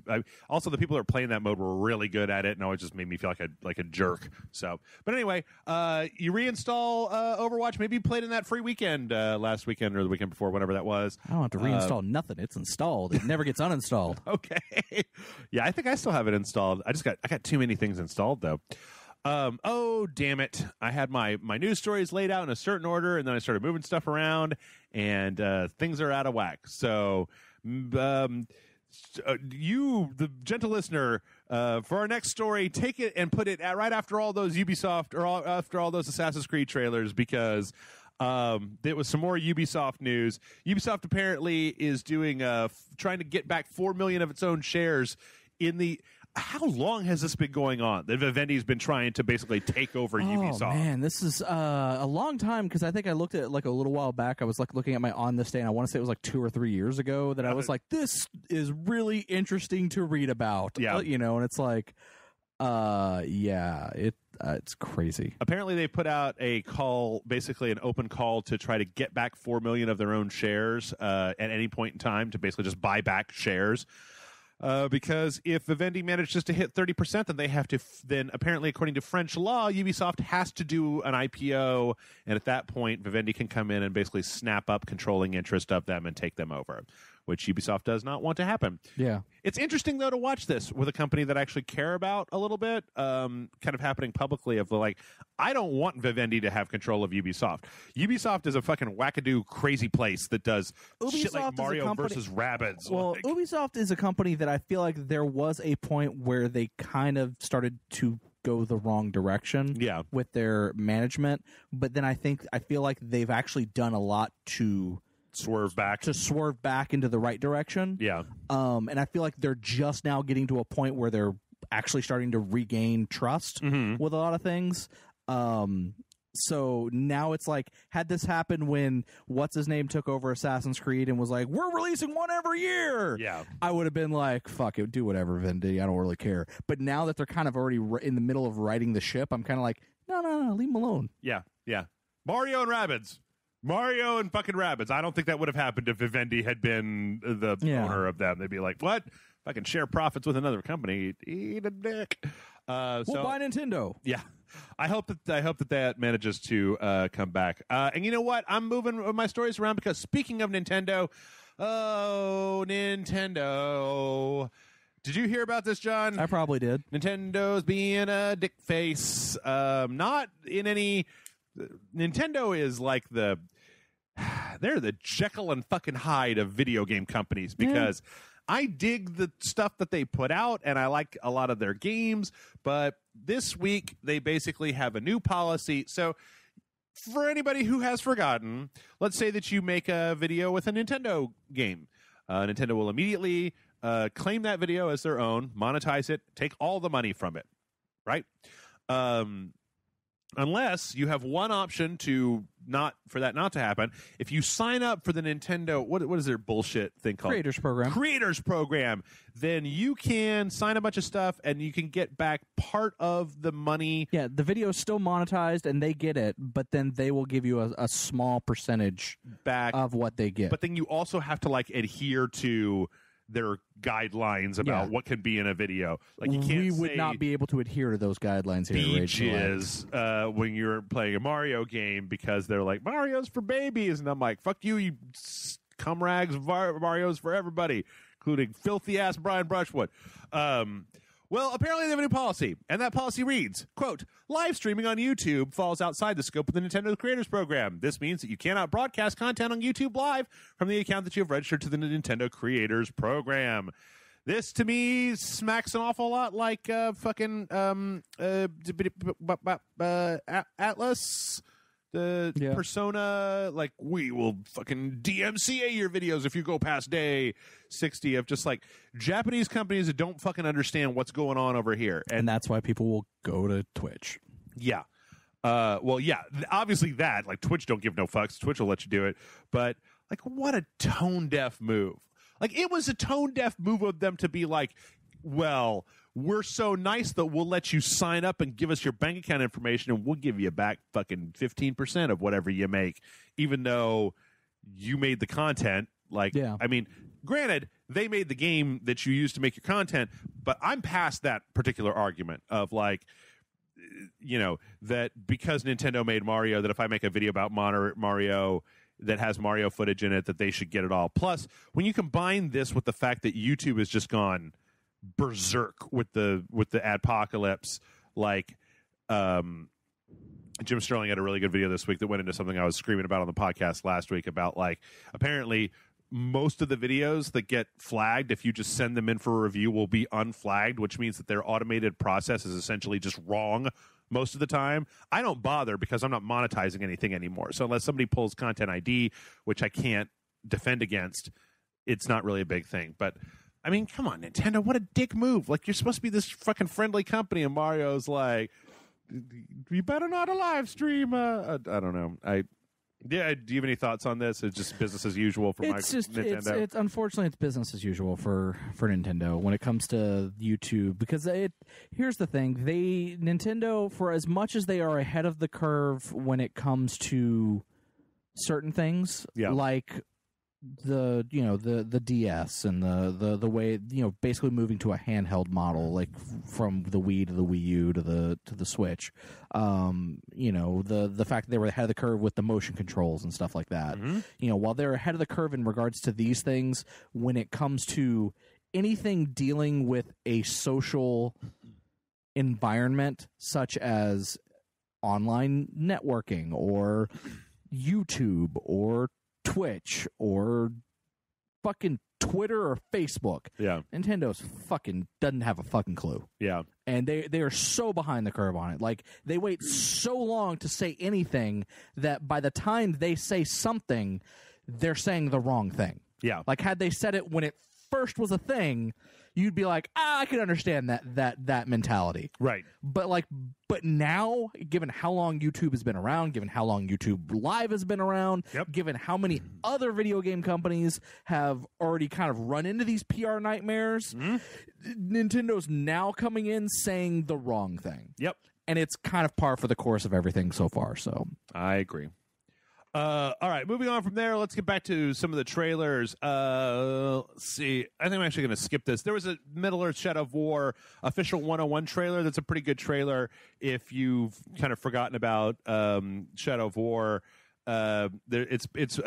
Also, the people that were playing that mode were really good at it, and always just made me feel like a jerk. So, but anyway, you reinstall Overwatch. Maybe you played in that free weekend last weekend or the weekend before, whatever that was. I don't have to reinstall nothing. It's installed. It never gets uninstalled. Okay. Yeah, I think I still have it installed. I got too many things installed though. Oh, damn it. I had my news stories laid out in a certain order, and then I started moving stuff around, and things are out of whack. So, you, the gentle listener, for our next story, take it and put it right after all those Ubisoft or after all those Assassin's Creed trailers, because there was some more Ubisoft news. Ubisoft apparently is doing trying to get back 4 million of its own shares in the. How long has this been going on? That Vivendi's been trying to basically take over Ubisoft. Oh man, this is a long time, because I think I looked at it like a little while back. I was like looking at my On This Day, and I want to say it was like 2 or 3 years ago that I was like, this is really interesting to read about. Yeah, and it's like, it's crazy. Apparently, they put out a call, basically an open call to try to get back 4 million of their own shares at any point in time to basically just buy back shares. Because if Vivendi manages to hit 30%, then they have to. Then apparently, according to French law, Ubisoft has to do an IPO, and at that point, Vivendi can come in and basically snap up controlling interest of them and take them over, which Ubisoft does not want to happen. Yeah. It's interesting, though, to watch this with a company that I actually care about a little bit, kind of happening publicly of like, I don't want Vivendi to have control of Ubisoft. Ubisoft is a fucking wackadoo crazy place that does shit Ubisoft like is a Mario company- versus Rabbids. Well, Like, Ubisoft is a company that I feel like there was a point where they kind of started to go the wrong direction yeah. with their management, but then I feel like they've actually done a lot to Swerve back. swerve back into the right direction. Yeah. And I feel like they're just now getting to a point where they're actually starting to regain trust Mm-hmm. with a lot of things. So now it's like, had this happened when what's his name took over Assassin's Creed and was like, we're releasing one every year, Yeah. I would have been like, fuck it, do whatever, Vivendi, I don't really care. But now that they're kind of already in the middle of righting the ship, I'm kind of like, no, leave them alone. Yeah. Yeah. Mario and Rabbids. Mario and fucking Rabbids. I don't think that would have happened if Vivendi had been the owner of them. They'd be like, what? If I can share profits with another company, eat a dick. We'll buy Nintendo. Yeah. I hope that manages to come back. And you know what? I'm moving my stories around because speaking of Nintendo, Nintendo. Did you hear about this, John? I probably did. Nintendo's being a dick face. Not in any. Nintendo is like they're the Jekyll and fucking Hyde of video game companies because I dig the stuff that they put out and I like a lot of their games, but this week they basically have a new policy. So for anybody who has forgotten, let's say that you make a video with a Nintendo game. Nintendo will immediately claim that video as their own, monetize it, take all the money from it, right? Unless you have one option not to happen. If you sign up for the Nintendo, what is their bullshit thing called? Creators program. Then you can sign a bunch of stuff and you can get back part of the money. Yeah, the video is still monetized and they get it, but then they will give you a small percentage back of what they get. But then you also have to like adhere to their guidelines about what can be in a video. Like you can't. We would not be able to adhere to those guidelines here. Beaches when you're playing a Mario game because they're like Mario's for babies, and I'm like, fuck you, you cum rags. Mario's for everybody, including filthy ass Brian Brushwood. Well, apparently they have a new policy, and that policy reads, quote, live streaming on YouTube falls outside the scope of the Nintendo Creators Program. This means that you cannot broadcast content on YouTube Live from the account that you have registered to the Nintendo Creators Program. This, to me, smacks an awful lot like fucking Atlas, the Persona, like, we will fucking DMCA your videos if you go past day 60 of just, like, Japanese companies that don't fucking understand what's going on over here. And that's why people will go to Twitch. Yeah. Well, yeah, obviously that, like, Twitch don't give no fucks. Twitch will let you do it. But, like, what a tone-deaf move. Like, it was a tone-deaf move of them to be like, well, we're so nice that we'll let you sign up and give us your bank account information and we'll give you back fucking 15% of whatever you make, even though you made the content. Like, I mean, granted, they made the game that you used to make your content, but I'm past that particular argument of like, you know, that because Nintendo made Mario, that if I make a video about Mario that has Mario footage in it, that they should get it all. Plus, when you combine this with the fact that YouTube has just gone berserk with the adpocalypse, like Jim Sterling had a really good video this week that went into something I was screaming about on the podcast last week about, like, apparently most of the videos that get flagged, if you just send them in for a review, will be unflagged, which means that their automated process is essentially just wrong most of the time. I don't bother because I'm not monetizing anything anymore. So unless somebody pulls Content ID, which I can't defend against, it's not really a big thing. But I mean, come on, Nintendo, what a dick move. Like, you're supposed to be this fucking friendly company, and Mario's like, you better not a live stream. I don't know. Do you have any thoughts on this? It's just business as usual for Nintendo? It's unfortunately, it's business as usual for Nintendo when it comes to YouTube, because here's the thing. Nintendo, for as much as they are ahead of the curve when it comes to certain things, like the DS and the way, basically moving to a handheld model, like from the Wii to the Wii U to the Switch. The fact that they were ahead of the curve with the motion controls and stuff like that. Mm-hmm. While they're ahead of the curve in regards to these things, when it comes to anything dealing with a social environment such as online networking or YouTube or Twitch or fucking Twitter or Facebook. Yeah. Nintendo's fucking doesn't have a fucking clue. Yeah. And they are so behind the curve on it. Like, they wait so long to say anything that by the time they say something, they're saying the wrong thing. Yeah. Like, had they said it when it first was a thing, you'd be like, I can understand that mentality. Right. But now, given how long YouTube has been around, given how long YouTube Live has been around, Yep. given how many other video game companies have already kind of run into these PR nightmares, Nintendo's now coming in saying the wrong thing. Yep. And it's kind of par for the course of everything so far. So I agree. All right, moving on from there, let's get back to some of the trailers. Let's see. I think I'm actually going to skip this. There was a Middle-earth Shadow of War official 101 trailer. That's a pretty good trailer if you've kind of forgotten about Shadow of War. It's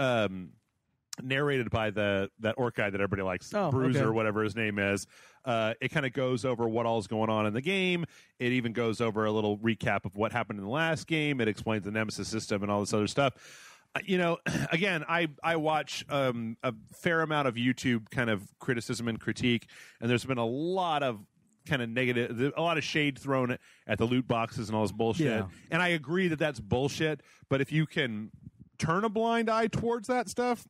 narrated by that orc guy that everybody likes, Bruiser, okay. or whatever his name is. It kind of goes over what all is going on in the game. It even goes over a little recap of what happened in the last game. It explains the Nemesis system and all this other stuff. Again, I watch a fair amount of YouTube kind of criticism and critique, and there's been a lot of kind of negative, a lot of shade thrown at the loot boxes and all this bullshit. Yeah. And I agree that that's bullshit, but if you can turn a blind eye towards that stuff,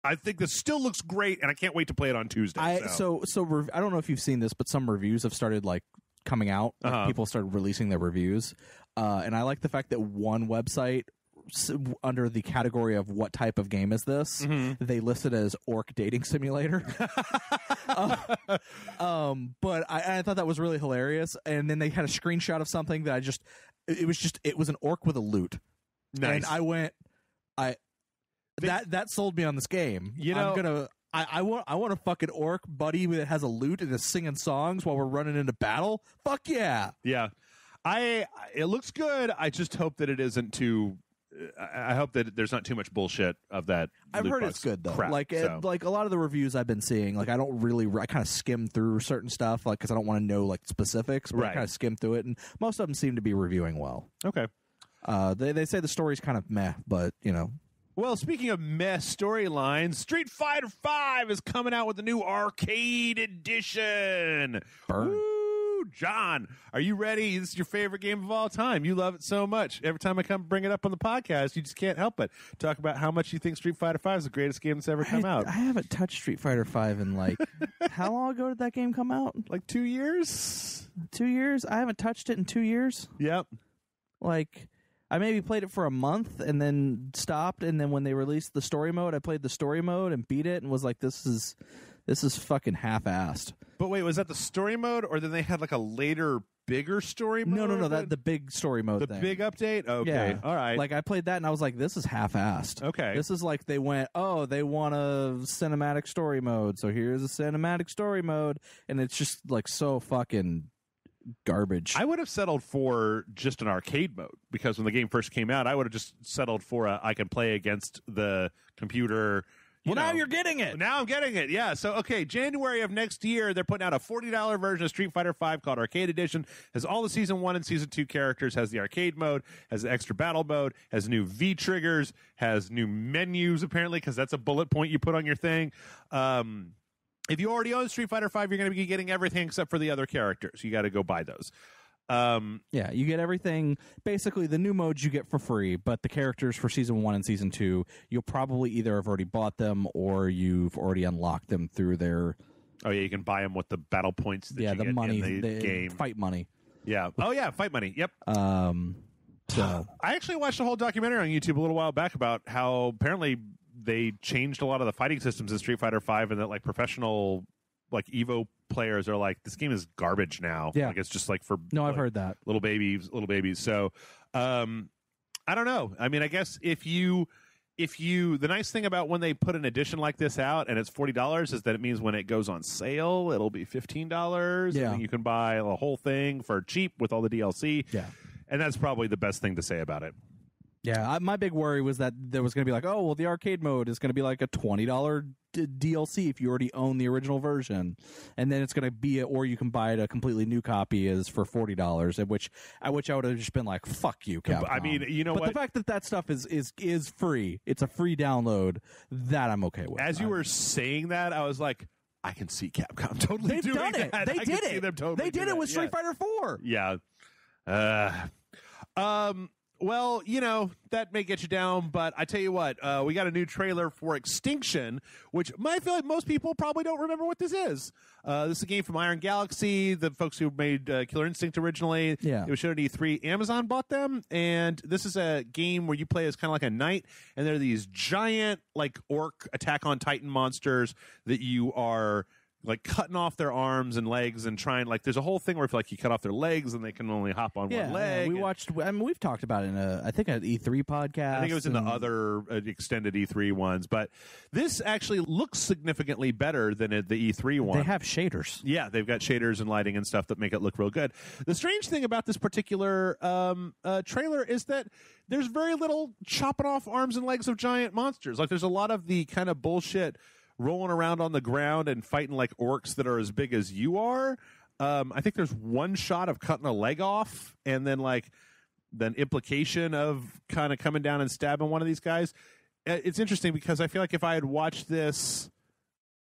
I think this still looks great, and I can't wait to play it on Tuesday. I don't know if you've seen this, but some reviews have started coming out. Like, people started releasing their reviews, and I like the fact that one website, under the category of what type of game is this, they listed as Orc Dating Simulator. But I thought that was really hilarious. And then they had a screenshot of something that it was an orc with a lute. Nice. And I went, that sold me on this game. I want a fucking orc buddy that has a lute and is singing songs while we're running into battle. Fuck yeah. Yeah. It looks good. I just hope that it isn't too. I hope that there's not too much bullshit of that. I've heard it's good though. Crap, like a lot of the reviews I've been seeing, I kind of skim through certain stuff, because I don't want to know specifics, but I kind of skim through it, and most of them seem to be reviewing well. Okay. They say the story's kind of meh, but Well, speaking of mess storylines, Street Fighter V is coming out with a new arcade edition. Burn. Woo! John, are you ready? This is your favorite game of all time. You love it so much. Every time I come bring it up on the podcast, you just can't help it. Talk about how much you think Street Fighter V is the greatest game that's ever come out. I haven't touched Street Fighter V in how long ago did that game come out? 2 years? 2 years? I haven't touched it in 2 years. Yep. I maybe played it for a month and then stopped, and then when they released the story mode, I played the story mode and beat it and was like, this is fucking half-assed. But wait, was that the story mode, or then they had a later, bigger story mode? No, that the big story mode thing. The big update? Okay, yeah. All right. I played that and I was like, this is half-assed. Okay. This is they went, they want a cinematic story mode, so here's a cinematic story mode, and it's just so fucking garbage. I would have settled for just an arcade mode, because when the game first came out, I would have just settled for I can play against the computer. Now you're getting it. Now I'm getting it. Yeah. So, okay, January of next year, they're putting out a $40 version of Street Fighter V called Arcade Edition. Has all the Season 1 and Season 2 characters, has the arcade mode, has the extra battle mode, has new V-triggers, has new menus, apparently, because that's a bullet point you put on your thing. If you already own Street Fighter V, you're going to be getting everything except for the other characters. You got to go buy those. Yeah, you get everything. Basically, the new modes you get for free, but the characters for Season 1 and Season 2, you'll probably either have already bought them or you've already unlocked them through their... Oh, yeah, you can buy them with the battle points that you the get money, in the game. Fight money. Yeah. Oh, yeah, fight money. Yep. So I actually watched a whole documentary on YouTube a little while back about how apparently they changed a lot of the fighting systems in Street Fighter V, and that professional Evo players are like, this game is garbage now. Yeah. It's just for I've heard that. little babies. So I don't know. I mean, I guess if you the nice thing about when they put an edition like this out and it's $40 is that it means when it goes on sale, it'll be $15. Yeah. And you can buy the whole thing for cheap with all the DLC. Yeah. And that's probably the best thing to say about it. Yeah, my big worry was that there was going to be like, oh, well, the arcade mode is going to be like a $20 DLC if you already own the original version, and then it's going to be, or you can buy it a completely new copy is for $40. At which I would have just been like, fuck you, Capcom. I mean, you know but what? the fact that stuff is free, it's a free download, that I'm okay with. As you were saying that, I was like, I can see Capcom totally They've doing done it. that. They I did can see it. them totally They do did it that. with Street Fighter 4. Yeah. Well, that may get you down, but I tell you what, we got a new trailer for Extinction, which I feel like most people probably don't remember what this is. This is a game from Iron Galaxy, the folks who made Killer Instinct originally. Yeah. It was shown at E3. Amazon bought them, and this is a game where you play as kind of like a knight, and there are these giant, like, orc Attack on Titan monsters that you are like cutting off their arms and legs and trying, like, there's a whole thing where if like you cut off their legs and they can only hop on one leg. We watched. I mean, we've talked about it in I think an E3 podcast. I think it was in the other extended E3 ones, but this actually looks significantly better than the E3 one. They have shaders. Yeah, they've got shaders and lighting and stuff that make it look real good. The strange thing about this particular trailer is that there's very little chopping off arms and legs of giant monsters. Like, there's a lot of the kind of bullshit rolling around on the ground and fighting like orcs that are as big as you are. I think there's one shot of cutting a leg off and then implication of kind of coming down and stabbing one of these guys. It's interesting because I feel like if I had watched this,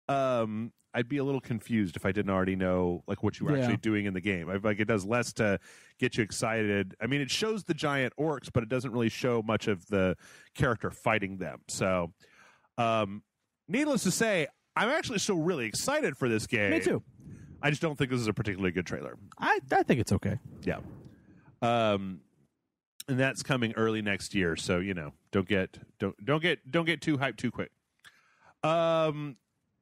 I'd be a little confused if I didn't already know like what you were actually doing in the game. I feel like it does less to get you excited. I mean, it shows the giant orcs, but it doesn't really show much of the character fighting them. So, needless to say, I'm actually still really excited for this game. Me too. I just don't think this is a particularly good trailer. I think it's okay. Yeah. And that's coming early next year, so don't get too hyped too quick.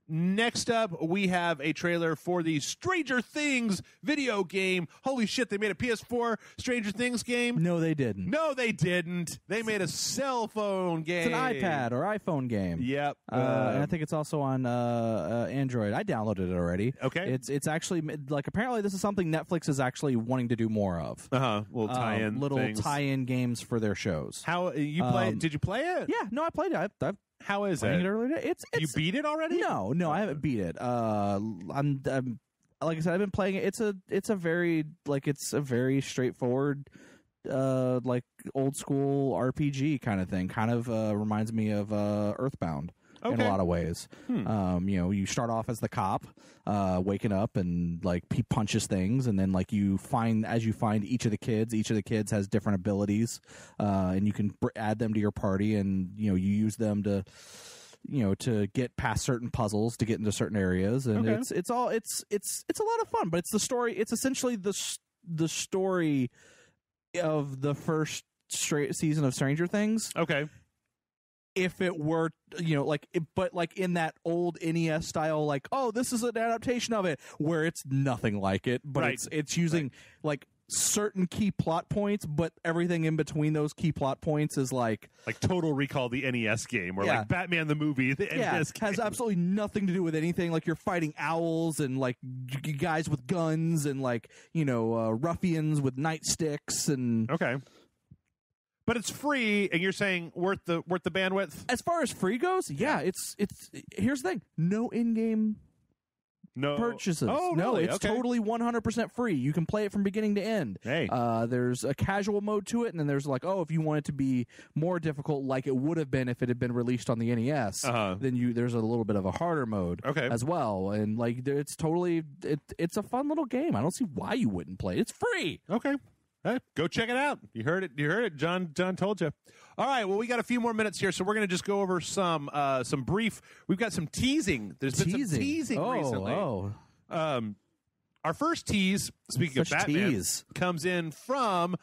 Next up, we have a trailer for the Stranger Things video game. Holy shit, they made a PS4 Stranger Things game? No, they didn't. No, they didn't. They made a cell phone game. It's an iPad or iPhone game. Yep. And I think it's also on Android. I downloaded it already. Okay. It's actually like apparently this is something Netflix is actually wanting to do more of. Little tie-in little things. tie-in games for their shows. How you play? Did you play it? Yeah, no, I played it. I've How is playing it? it earlier. It's You beat it already? No, I haven't beat it. I'm like I said, I've been playing it. It's a very straightforward like old school RPG kind of thing. Kind of reminds me of Earthbound in a lot of ways. You start off as the cop, waking up and like he punches things, and then like as you find each of the kids has different abilities, and you can add them to your party, and you use them to get past certain puzzles to get into certain areas, and it's a lot of fun. But it's the story. It's essentially the story of the first season of Stranger Things. Okay. If it were, but like in that old NES style, like, oh, this is an adaptation of it, where it's nothing like it, but Right. it's using like certain key plot points, but everything in between those key plot points is like Total Recall, the NES game, or like Batman the movie, the NES game. has absolutely nothing to do with anything. Like you're fighting owls and like guys with guns and like ruffians with nightsticks and Okay. But it's free, and you're saying worth the bandwidth? as far as free goes, it's here's the thing: no in-game No purchases. Oh, no, really? it's Okay. totally 100% free. You can play it from beginning to end. Hey. There's a casual mode to it, and then there's like, if you want it to be more difficult, like it would have been if it had been released on the NES, then there's a little bit of a harder mode as well. And like, it's totally it's a fun little game. I don't see why you wouldn't play it. It's free. Okay. Hey, go check it out. You heard it. John told you. All right. Well, we got a few more minutes here, so we're going to just go over some brief. We've got some teasing. There's been some teasing recently. Our first tease, speaking of Batman, comes in from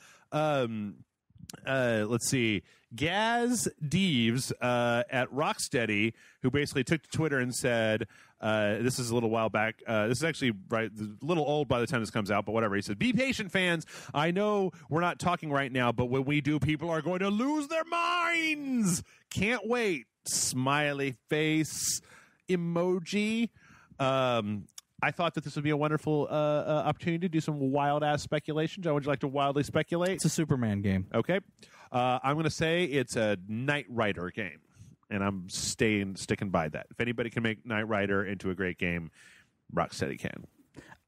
let's see, Gaz Deves at Rocksteady, who basically took to Twitter and said, this is a little while back. This is actually a little old by the time this comes out, but whatever. He said, "Be patient, fans. I know we're not talking right now, but when we do, people are going to lose their minds. Can't wait." Smiley face emoji. I thought that this would be a wonderful opportunity to do some wild-ass speculation. John, would you like to wildly speculate? It's a Superman game. Okay. I'm going to say it's a Knight Rider game, and I'm sticking by that. If anybody can make Knight Rider into a great game, Rocksteady can.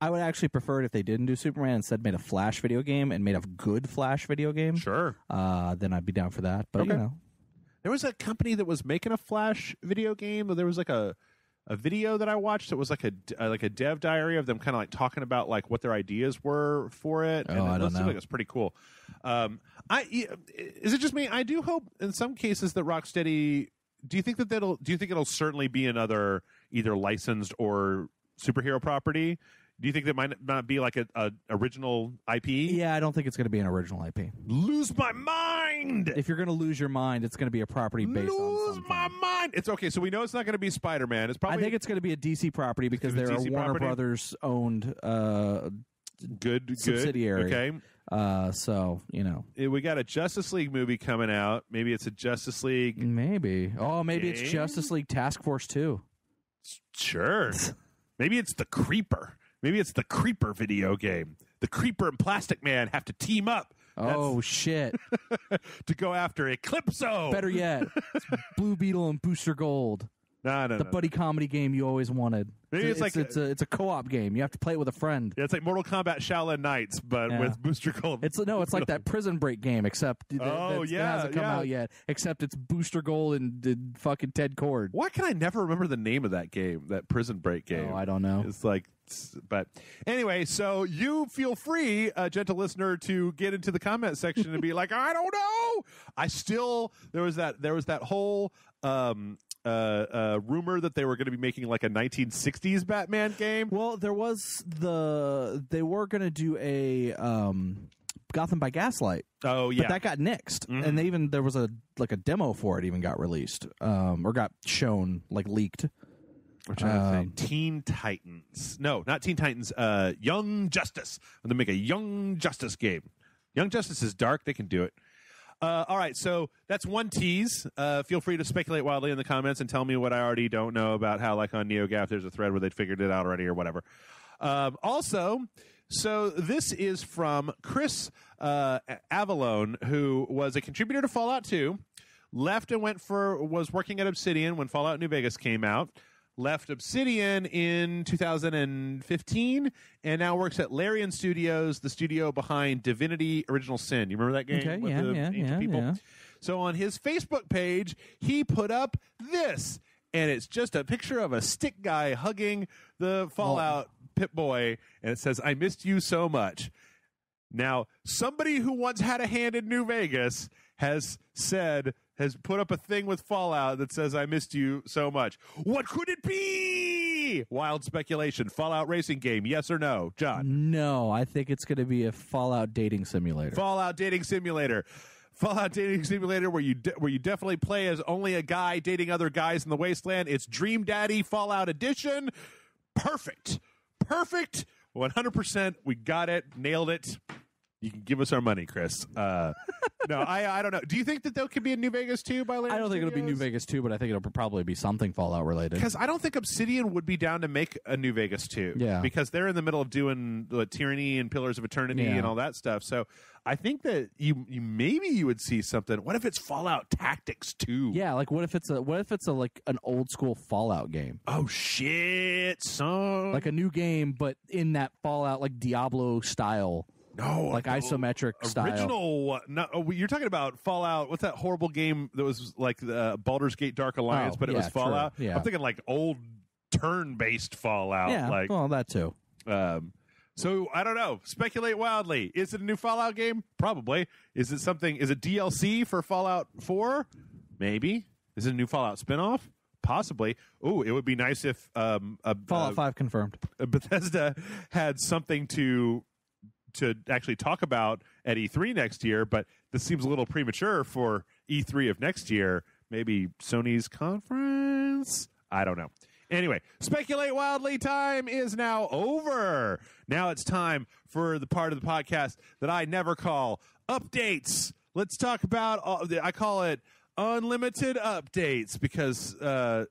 I would actually prefer it if they didn't do Superman, instead made a Flash video game and made a good Flash video game. Sure. Then I'd be down for that. But, Okay. There was a company that was making a Flash video game. There was like a video that I watched that was like a dev diary of them kind of like talking about like what their ideas were for it. Oh, and I don't know. Like it's pretty cool. Is it just me? I do hope in some cases that Rocksteady. Do you think it'll certainly be another either licensed or superhero property? Do you think that might not be like a original IP? Yeah, I don't think it's going to be an original IP. Lose my mind. If you're going to lose your mind, it's going to be a property based on Lose something. my mind. It's okay. So we know it's not going to be Spider-Man. It's probably. I think it's going to be a DC property because It's they're a DC Warner property? Brothers owned good subsidiary. Okay. So, We got a Justice League movie coming out. Maybe it's a Justice League. maybe. Oh, maybe it's Game? Justice League Task Force 2. Sure. Maybe it's the Creeper. Maybe it's the Creeper video game. The Creeper and Plastic Man have to team up. Oh, shit. To go after Eclipso. Better yet, it's Blue Beetle and Booster Gold. No. The buddy comedy game you always wanted. Maybe it's like it's a co-op game. You have to play it with a friend. Yeah, it's like Mortal Kombat Shaolin Knights, but Yeah. with Booster Gold. It's like that Prison Break game, except that hasn't come out yet. Except it's Booster Gold and fucking Ted Cord. Why can I never remember the name of that game? That Prison Break game. Oh, I don't know. It's like, but anyway, so you feel free, gentle listener, to get into the comment section and be like, I don't know. There was that whole rumor that they were going to be making like a 1960s Batman game. Well, they were going to do a Gotham by Gaslight. Oh yeah, But that got nixed, and there was a demo for it even got released, or got shown, like leaked. I'm trying to think. Teen Titans. No, not Teen Titans. Young Justice. I'm going to make a Young Justice game. Young Justice is dark. They can do it. All right, so that's one tease. Feel free to speculate wildly in the comments and tell me what I already don't know about how, like on NeoGAF, there's a thread where they'd figured it out already or whatever. Also, so this is from Chris Avalone, who was a contributor to Fallout 2, left and was working at Obsidian when Fallout New Vegas came out, left Obsidian in 2015, and now works at Larian Studios, the studio behind Divinity Original Sin. You remember that game? Okay, with the ancient people? yeah. So on his Facebook page, he put up this, and it's just a picture of a stick guy hugging the Fallout Pip-Boy, and it says, "I missed you so much." Now, somebody who once had a hand in New Vegas has put up a thing with Fallout that says, "I missed you so much." What could it be? Wild speculation. Fallout racing game, yes or no? John? No, I think it's going to be a Fallout dating simulator. Fallout dating simulator. Fallout dating simulator where you definitely play as only a guy dating other guys in the wasteland. It's Dream Daddy Fallout Edition. Perfect. 100%. We got it. Nailed it. You can give us our money, Chris. No, I don't know. Do you think that there could be a New Vegas 2 by Larian I don't think it'll be New Studios? Vegas 2, but I think it'll probably be something Fallout related. Because I don't think Obsidian would be down to make a New Vegas 2. Yeah. Because they're in the middle of doing Tyranny and Pillars of Eternity Yeah. and all that stuff. So I think that you would see something. What if it's Fallout Tactics 2? Yeah, like what if it's like an old school Fallout game? Oh shit, son. Like a new game, but in that Fallout like Diablo style. No, like isometric style. Original. No, you're talking about Fallout. What's that horrible game that was like the Baldur's Gate Dark Alliance, but it was Fallout? True. Yeah. I'm thinking like old turn-based Fallout. Yeah, like, well, that too. So I don't know. Speculate wildly. Is it a new Fallout game? Probably. Is it something? Is it DLC for Fallout 4? Maybe. Is it a new Fallout spinoff? Possibly. Ooh, it would be nice if Fallout 5 confirmed. Bethesda had something to actually talk about at E3 next year, but this seems a little premature for E3 of next year, maybe Sony's conference. I don't know. Anyway, Speculate Wildly time is now over. Now it's time for the part of the podcast that I never call updates. Let's talk about, I call it unlimited updates because where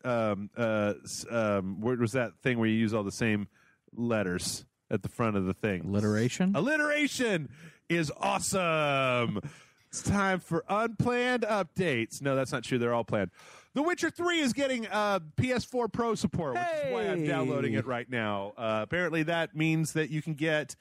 was that thing where you use all the same letters at the front of the thing? Alliteration? Alliteration is awesome. It's time for unplanned updates. No, that's not true. They're all planned. The Witcher 3 is getting PS4 Pro support, which is why I'm downloading it right now. Apparently, that means that you can get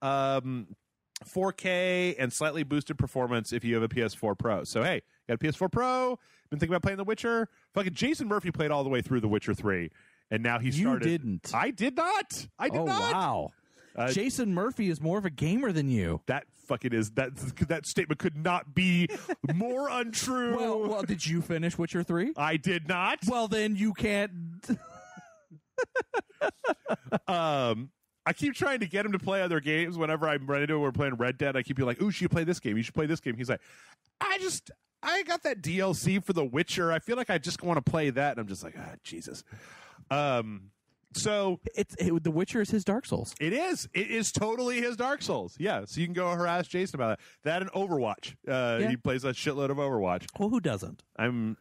4K and slightly boosted performance if you have a PS4 Pro. So, hey, got a PS4 Pro, been thinking about playing The Witcher. Fucking Jason Murphy played all the way through The Witcher 3, and now he started. You didn't. I did not. I did not. Wow. Jason Murphy is more of a gamer than you. That fucking is that statement could not be more untrue. Well, did you finish Witcher 3? I did not. Well, then you can't. I keep trying to get him to play other games. Whenever I'm ready to, we're playing Red Dead. I keep being like, "Ooh, you should play this game. You should play this game." He's like, I got that DLC for The Witcher. I feel like I just want to play that." And I'm just like, "Ah, Jesus." So The Witcher is his Dark Souls. It is. It is totally his Dark Souls. Yeah. So you can go harass Jason about that. That and Overwatch. He plays a shitload of Overwatch. Well, who doesn't?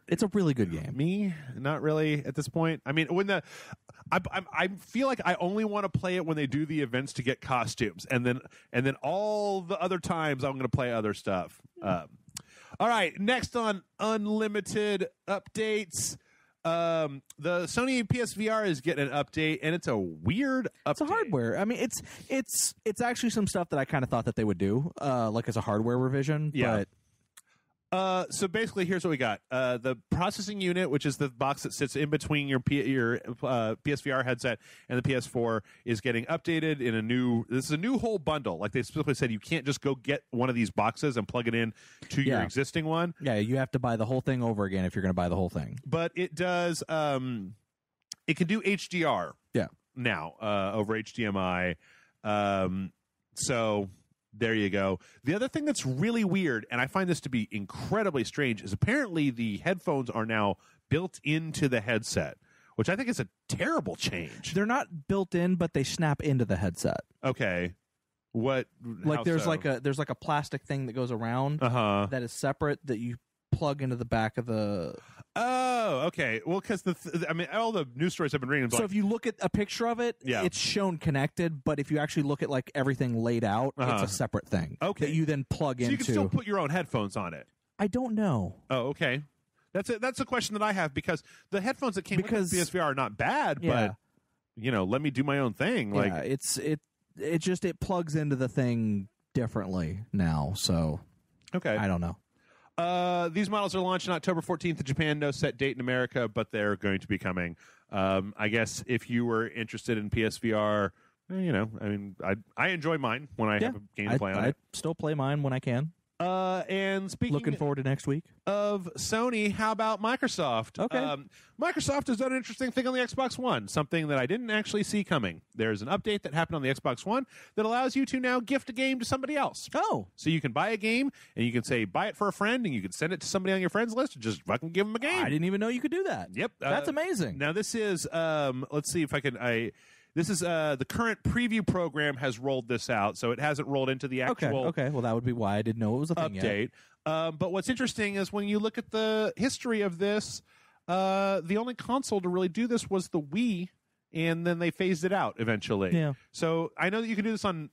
It's a really good game. Me, not really at this point. I mean, I feel like I only want to play it when they do the events to get costumes, and then all the other times I'm going to play other stuff. All right. Next on unlimited updates. The Sony PSVR is getting an update, and it's a weird update. It's a hardware. I mean, it's actually some stuff that I kind of thought that they would do, like as a hardware revision. Yeah. But so basically, here's what we got: the processing unit, which is the box that sits in between your PSVR headset and the PS4, is getting updated in a new. This is a new whole bundle. Like they specifically said, you can't just go get one of these boxes and plug it in to your existing one. Yeah, you have to buy the whole thing over again if you're going to buy the whole thing. But it does. It can do HDR. Yeah. Now over HDMI. So. There you go. The other thing that's really weird, and I find this to be incredibly strange, is apparently the headphones are now built into the headset, which I think is a terrible change. They're not built in, but they snap into the headset. Okay. What? Like there's like a plastic thing that goes around that is separate that you plug into the back of the. Oh, okay. Well, because I mean, all the news stories I've been reading. So if you look at a picture of it, it's shown connected. But if you actually look at like everything laid out, it's a separate thing. Okay. That you then plug into. So you can still put your own headphones on it. I don't know. Oh, okay. That's a question that I have because the headphones that came with the PSVR are not bad, but let me do my own thing. Like it plugs into the thing differently now. So okay, I don't know. These models are launching October 14th in Japan. No set date in America, but they're going to be coming. I guess if you were interested in PSVR, I mean, I enjoy mine when I have a game to play on it. I still play mine when I can. And speaking looking forward to next week of Sony, how about Microsoft? Okay. Microsoft has done an interesting thing on the Xbox One, something that I didn't actually see coming. There's an update that happened on the Xbox One that allows you to now gift a game to somebody else. Oh. So you can buy a game, and you can say, buy it for a friend, and you can send it to somebody on your friends list and just fucking give them a game. I didn't even know you could do that. Yep. That's amazing. Now, this is, let's see if I can, this is the current preview program has rolled this out, so it hasn't rolled into the actual Okay, well, that would be why I didn't know it was a thing update. But what's interesting is when you look at the history of this, the only console to really do this was the Wii, and then they phased it out eventually. Yeah. So I know that you can do this on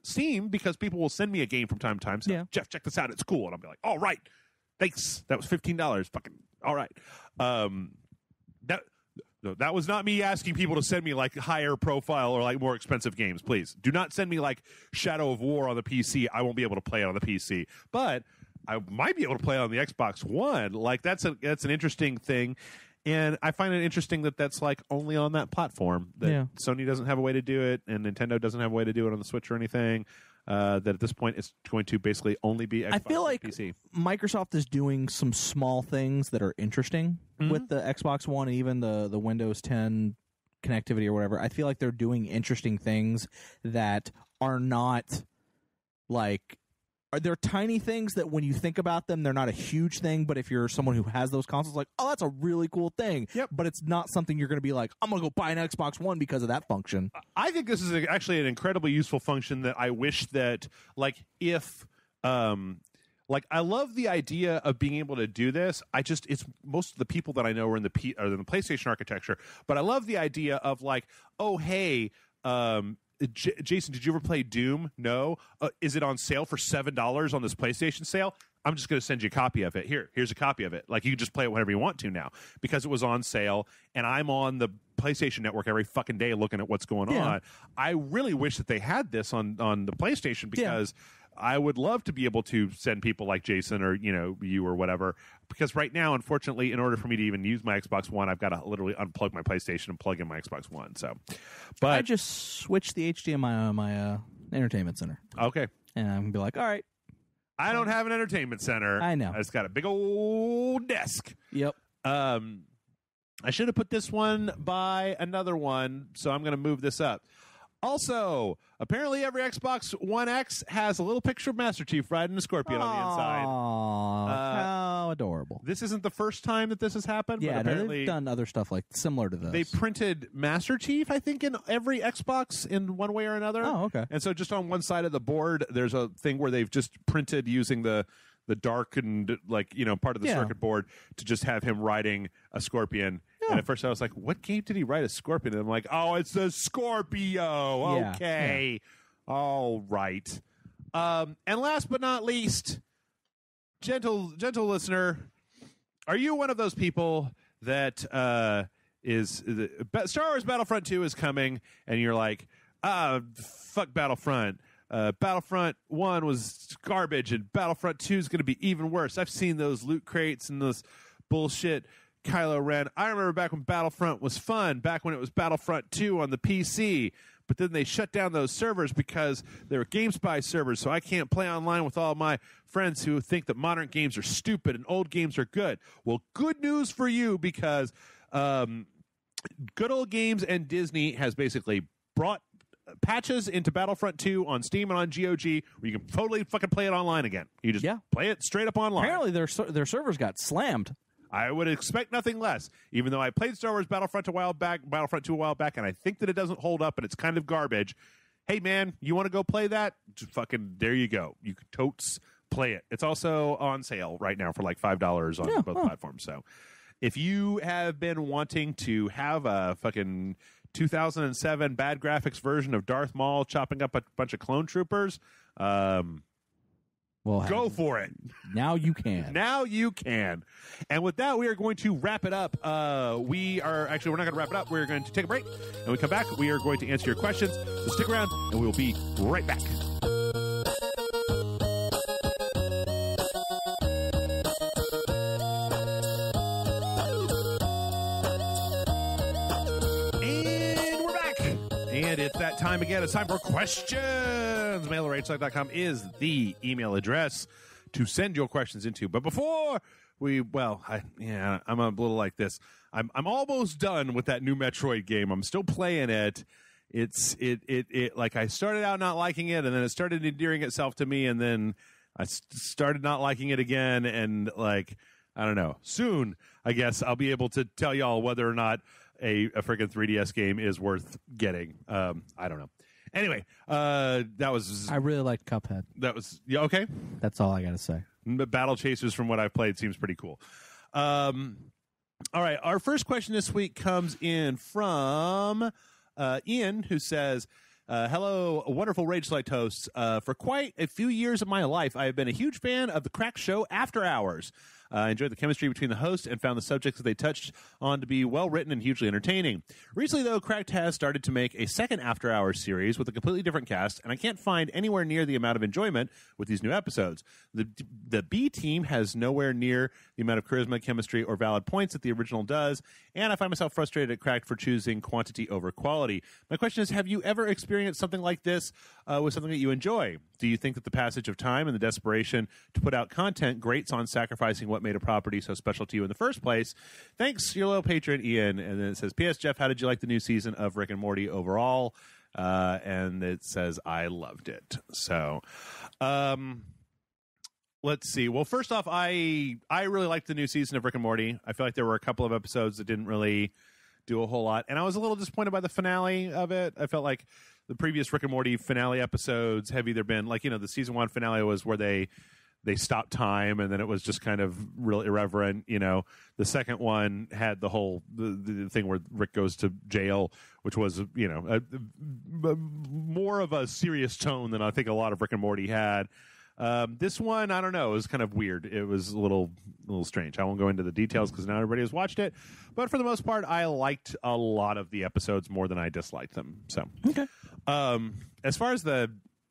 Steam because people will send me a game from time to time. So, Jeff, check this out. It's cool. And I'll be like, all right, thanks. That was $15. Fucking all right. That was not me asking people to send me like higher profile or like more expensive games. Please do not send me like Shadow of War on the PC. I won't be able to play it on the PC, but I might be able to play it on the Xbox One. Like that's an interesting thing, and I find it interesting that that's like only on that platform. That Sony doesn't have a way to do it, and Nintendo doesn't have a way to do it on the Switch or anything. That at this point it's going to basically only be Xbox I feel like and PC. Microsoft is doing some small things that are interesting with the Xbox One and even the Windows 10 connectivity or whatever. I feel like they're doing interesting things that are not like they're tiny things that when you think about them, they're not a huge thing. But if you're someone who has those consoles, like, oh, that's a really cool thing. Yep. But it's not something you're going to be like, I'm going to go buy an Xbox One because of that function. I think this is actually an incredibly useful function that I wish that, like, if, like, I love the idea of being able to do this. It's most of the people that I know are in the PlayStation architecture, but I love the idea of, like, oh, hey, Jason, did you ever play Doom? No. Is it on sale for $7 on this PlayStation sale? I'm just going to send you a copy of it. Here's a copy of it. Like, you can just play it whenever you want to now because it was on sale, and I'm on the PlayStation Network every fucking day looking at what's going on. I really wish that they had this on the PlayStation because I would love to be able to send people like Jason or, you or whatever. Because right now, unfortunately, in order for me to even use my Xbox One, I've got to literally unplug my PlayStation and plug in my Xbox One. So, but I just switched the HDMI on my entertainment center. Okay. And I'm going to be like, all right. I don't have an entertainment center. I know. I just got a big old desk. Yep. I should have put this one by another one, so I'm going to move this up. Also, apparently every Xbox One X has a little picture of Master Chief riding a Scorpion on the inside. Aww, how adorable. This isn't the first time that this has happened. Yeah, but apparently they've done other stuff like similar to this. They printed Master Chief, I think, in every Xbox in one way or another. Oh, okay. And so just on one side of the board, there's a thing where they've just printed using the darkened, part of the circuit board to just have him riding a Scorpion. Yeah. And at first I was like, what game did he ride a Scorpion? And I'm like, oh, it's a Scorpio. Yeah. Okay. Yeah. All right. And last but not least, gentle listener, are you one of those people that Star Wars Battlefront 2 is coming and you're like, fuck Battlefront. Battlefront 1 was garbage and Battlefront 2 is going to be even worse. I've seen those loot crates and those bullshit Kylo Ren. I remember back when Battlefront was fun, back when it was Battlefront 2 on the PC, but then they shut down those servers because they were GameSpy servers, so I can't play online with all my friends who think that modern games are stupid and old games are good. Well, good news for you because Good Old Games and Disney has basically brought patches into Battlefront 2 on Steam and on GOG where you can totally fucking play it online again. You just play it straight up online. Apparently their servers got slammed. I would expect nothing less, even though I played Star Wars Battlefront 2 a while back, and I think that it doesn't hold up and it's kind of garbage. Hey, man, you want to go play that? Just fucking, there you go. You can totes play it. It's also on sale right now for like $5 on both platforms. So if you have been wanting to have a fucking 2007 bad graphics version of Darth Maul chopping up a bunch of clone troopers, go for it. Now you can. Now you can. And with that, we are going to wrap it up. We're not going to wrap it up. We're going to take a break. And when we come back, we are going to answer your questions. So stick around, and we will be right back. And it's that time again. It's time for questions. Mail@ragelight.com is the email address to send your questions into. But before I'm a little like this. I'm almost done with that new Metroid game. I'm still playing it. It like I started out not liking it, and then it started endearing itself to me, and then I started not liking it again, and like I don't know. Soon, I guess I'll be able to tell y'all whether or not a freaking 3DS game is worth getting. I don't know. Anyway, that was. I really liked Cuphead. That was okay. That's all I got to say. Battle Chasers, from what I've played, seems pretty cool. All right, our first question this week comes in from Ian, who says, hello, wonderful Rage Light hosts. For quite a few years of my life, I have been a huge fan of the Cracked Show After Hours. I enjoyed the chemistry between the hosts and found the subjects that they touched on to be well-written and hugely entertaining. Recently, though, Cracked has started to make a second After Hours series with a completely different cast, and I can't find anywhere near the amount of enjoyment with these new episodes. The B team has nowhere near the amount of charisma, chemistry, or valid points that the original does, and I find myself frustrated at Cracked for choosing quantity over quality. My question is, have you ever experienced something like this with something that you enjoy? Do you think that the passage of time and the desperation to put out content grates on sacrificing what made a property so special to you in the first place? Thanks, your loyal patron, Ian. And then it says, P.S. Jeff, how did you like the new season of Rick and Morty overall? And it says, I loved it. So, Let's see. Well, first off, I really liked the new season of Rick and Morty. I feel like there were a couple of episodes that didn't really do a whole lot, and I was a little disappointed by the finale of it. I felt like the previous Rick and Morty finale episodes have either been like, the season 1 finale was where they stopped time, and then it was just kind of real irreverent. The second one had the whole the thing where Rick goes to jail, which was more of a serious tone than I think a lot of Rick and Morty had. This one, I don't know, it was kind of weird. It was a little strange. I won't go into the details because now everybody has watched it. But for the most part, I liked a lot of the episodes more than I disliked them. So, Okay. As far as the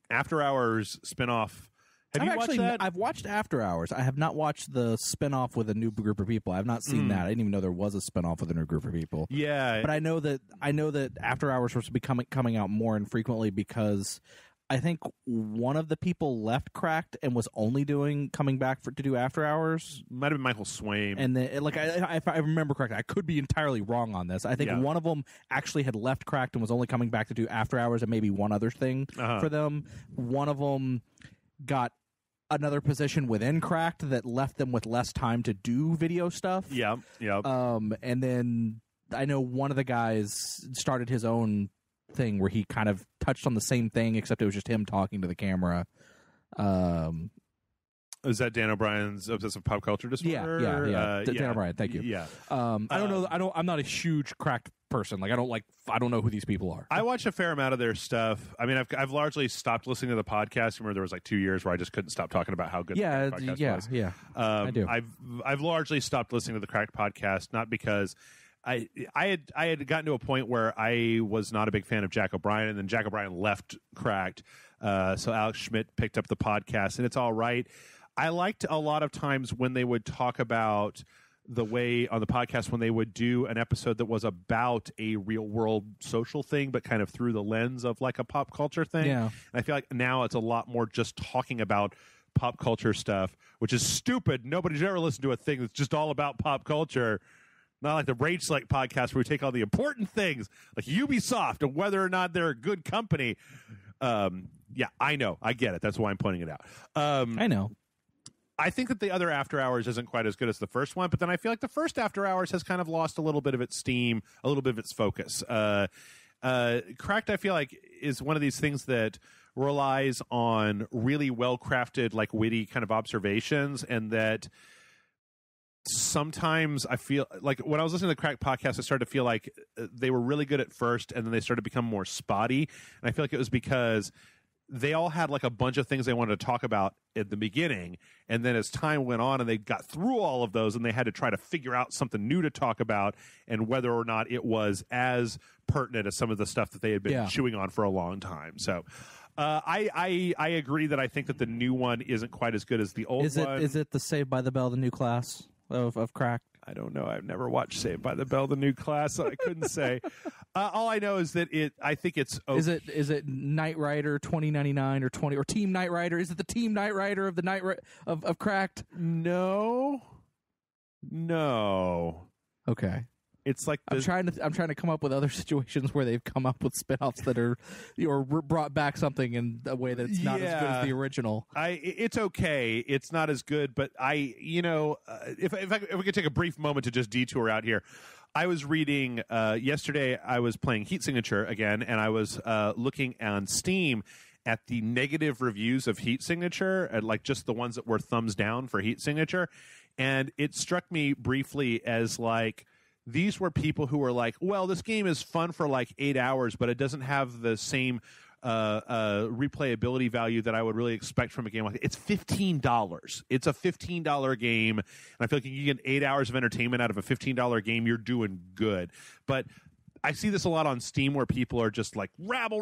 After Hours spinoff, have you watched that? I've watched After Hours. I have not watched the spinoff with a new group of people. I've not seen that. I didn't even know there was a spinoff with a new group of people. Yeah, but I know that After Hours was coming out more infrequently because I think one of the people left Cracked and was only coming back to do After Hours. Might have been Michael Swaim. And then, if I remember correctly, I could be entirely wrong on this. I think one of them actually had left Cracked and was only coming back to do After Hours and maybe one other thing for them. One of them got another position within Cracked that left them with less time to do video stuff. Yeah. And then I know one of the guys started his own thing where he kind of touched on the same thing, except it was just him talking to the camera. Is that Dan O'Brien's Obsessive Pop Culture Disorder? Yeah. Dan O'Brien, thank you. Yeah. I don't know. I'm not a huge Cracked person. I don't know who these people are. I watch a fair amount of their stuff. I mean, I've largely stopped listening to the podcast. Remember, there was 2 years where I just couldn't stop talking about how good the podcast was. Yeah. I do. I've largely stopped listening to the Cracked podcast, not because I had gotten to a point where I was not a big fan of Jack O'Brien, and then Jack O'Brien left Cracked, so Alex Schmidt picked up the podcast, and it's all right. I liked a lot of times when they would talk about the way on the podcast when they would do an episode that was about a real world social thing, but kind of through the lens of a pop culture thing. Yeah. And I feel like now it's a lot more just talking about pop culture stuff, which is stupid. Nobody's ever listened to a thing that's just all about pop culture. Not like the Rage Select podcast where we take all the important things like Ubisoft and whether or not they're a good company. Yeah, I know. I get it. That's why I'm pointing it out. I know. I think that the other After Hours isn't quite as good as the first one, but then I feel like the first After Hours has kind of lost a little bit of its steam, a little bit of its focus. Cracked, I feel like, is one of these things that relies on really well-crafted, witty kind of observations, and that sometimes I feel like when I was listening to the Cracked podcast, I started to feel like they were really good at first, and then they started to become more spotty, and I feel like it was because they all had a bunch of things they wanted to talk about at the beginning, and then as time went on and they got through all of those and they had to try to figure out something new to talk about and whether or not it was as pertinent as some of the stuff that they had been chewing on for a long time. So I agree that I think that the new one isn't quite as good as the old one. Is it the Saved by the Bell, the new class of Cracked? I don't know. I've never watched Saved by the Bell, the new class, so I couldn't say. All I know is that I think it's okay. Is it Knight Rider 2099 or Team Knight Rider? Is it the Team Knight Rider of the of Cracked? No. Okay. It's like I'm trying to come up with other situations where they've come up with spinoffs that are or brought back something in a way that's not as good as the original. It's okay. It's not as good, but if we could take a brief moment to just detour out here. I was reading yesterday. I was playing Heat Signature again, and I was looking on Steam at the negative reviews of Heat Signature, and just the ones that were thumbs down for Heat Signature, and it struck me briefly as these were people who were like, well, this game is fun for 8 hours, but it doesn't have the same replayability value that I would really expect from a game like it. It's $15. It's a $15 game, and I feel like you get 8 hours of entertainment out of a $15 game, you're doing good. But I see this a lot on Steam where people are just like, rabble.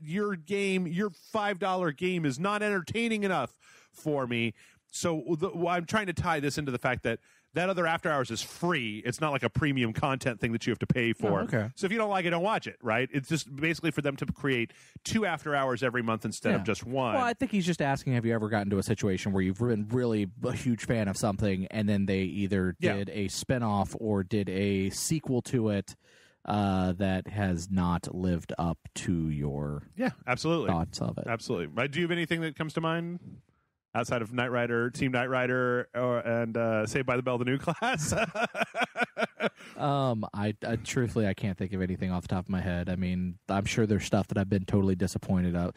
Your $5 game is not entertaining enough for me. So I'm trying to tie this into the fact that other After Hours is free. It's not like a premium content thing that you have to pay for. Oh, okay. So if you don't like it, don't watch it, right? It's just basically for them to create 2 After Hours every month instead of just one. Well, I think he's just asking, have you ever gotten to a situation where you've been really a huge fan of something and then they either did a spinoff or did a sequel to it that has not lived up to your absolutely thoughts of it? Absolutely. Do you have anything that comes to mind? outside of Knight Rider, Team Knight Rider, and Saved by the Bell, the new class? I truthfully I can't think of anything off the top of my head. I mean, I'm sure there's stuff that I've been totally disappointed of,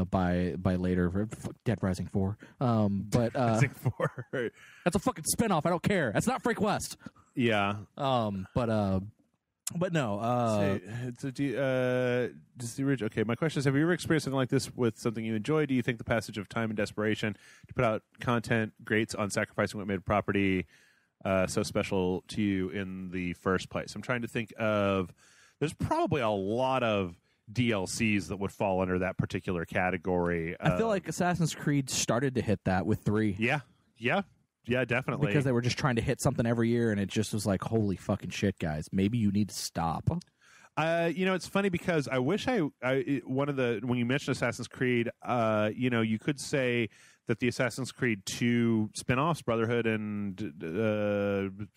by later. Dead Rising 4. But Rising 4. that's a fucking spinoff. I don't care. That's not Freak West. Yeah. But no. Just the original. Okay, my question is: have you ever experienced something like this with something you enjoy? Do you think the passage of time and desperation to put out content grates on sacrificing what made property so special to you in the first place? I'm trying to think of. There's probably a lot of DLCs that would fall under that particular category. I feel like Assassin's Creed started to hit that with 3. Yeah, definitely. Because they were just trying to hit something every year, and it just was like, holy fucking shit, guys. Maybe you need to stop. It's funny because I wish when you mentioned Assassin's Creed, you could say that the Assassin's Creed 2 spin-offs, Brotherhood and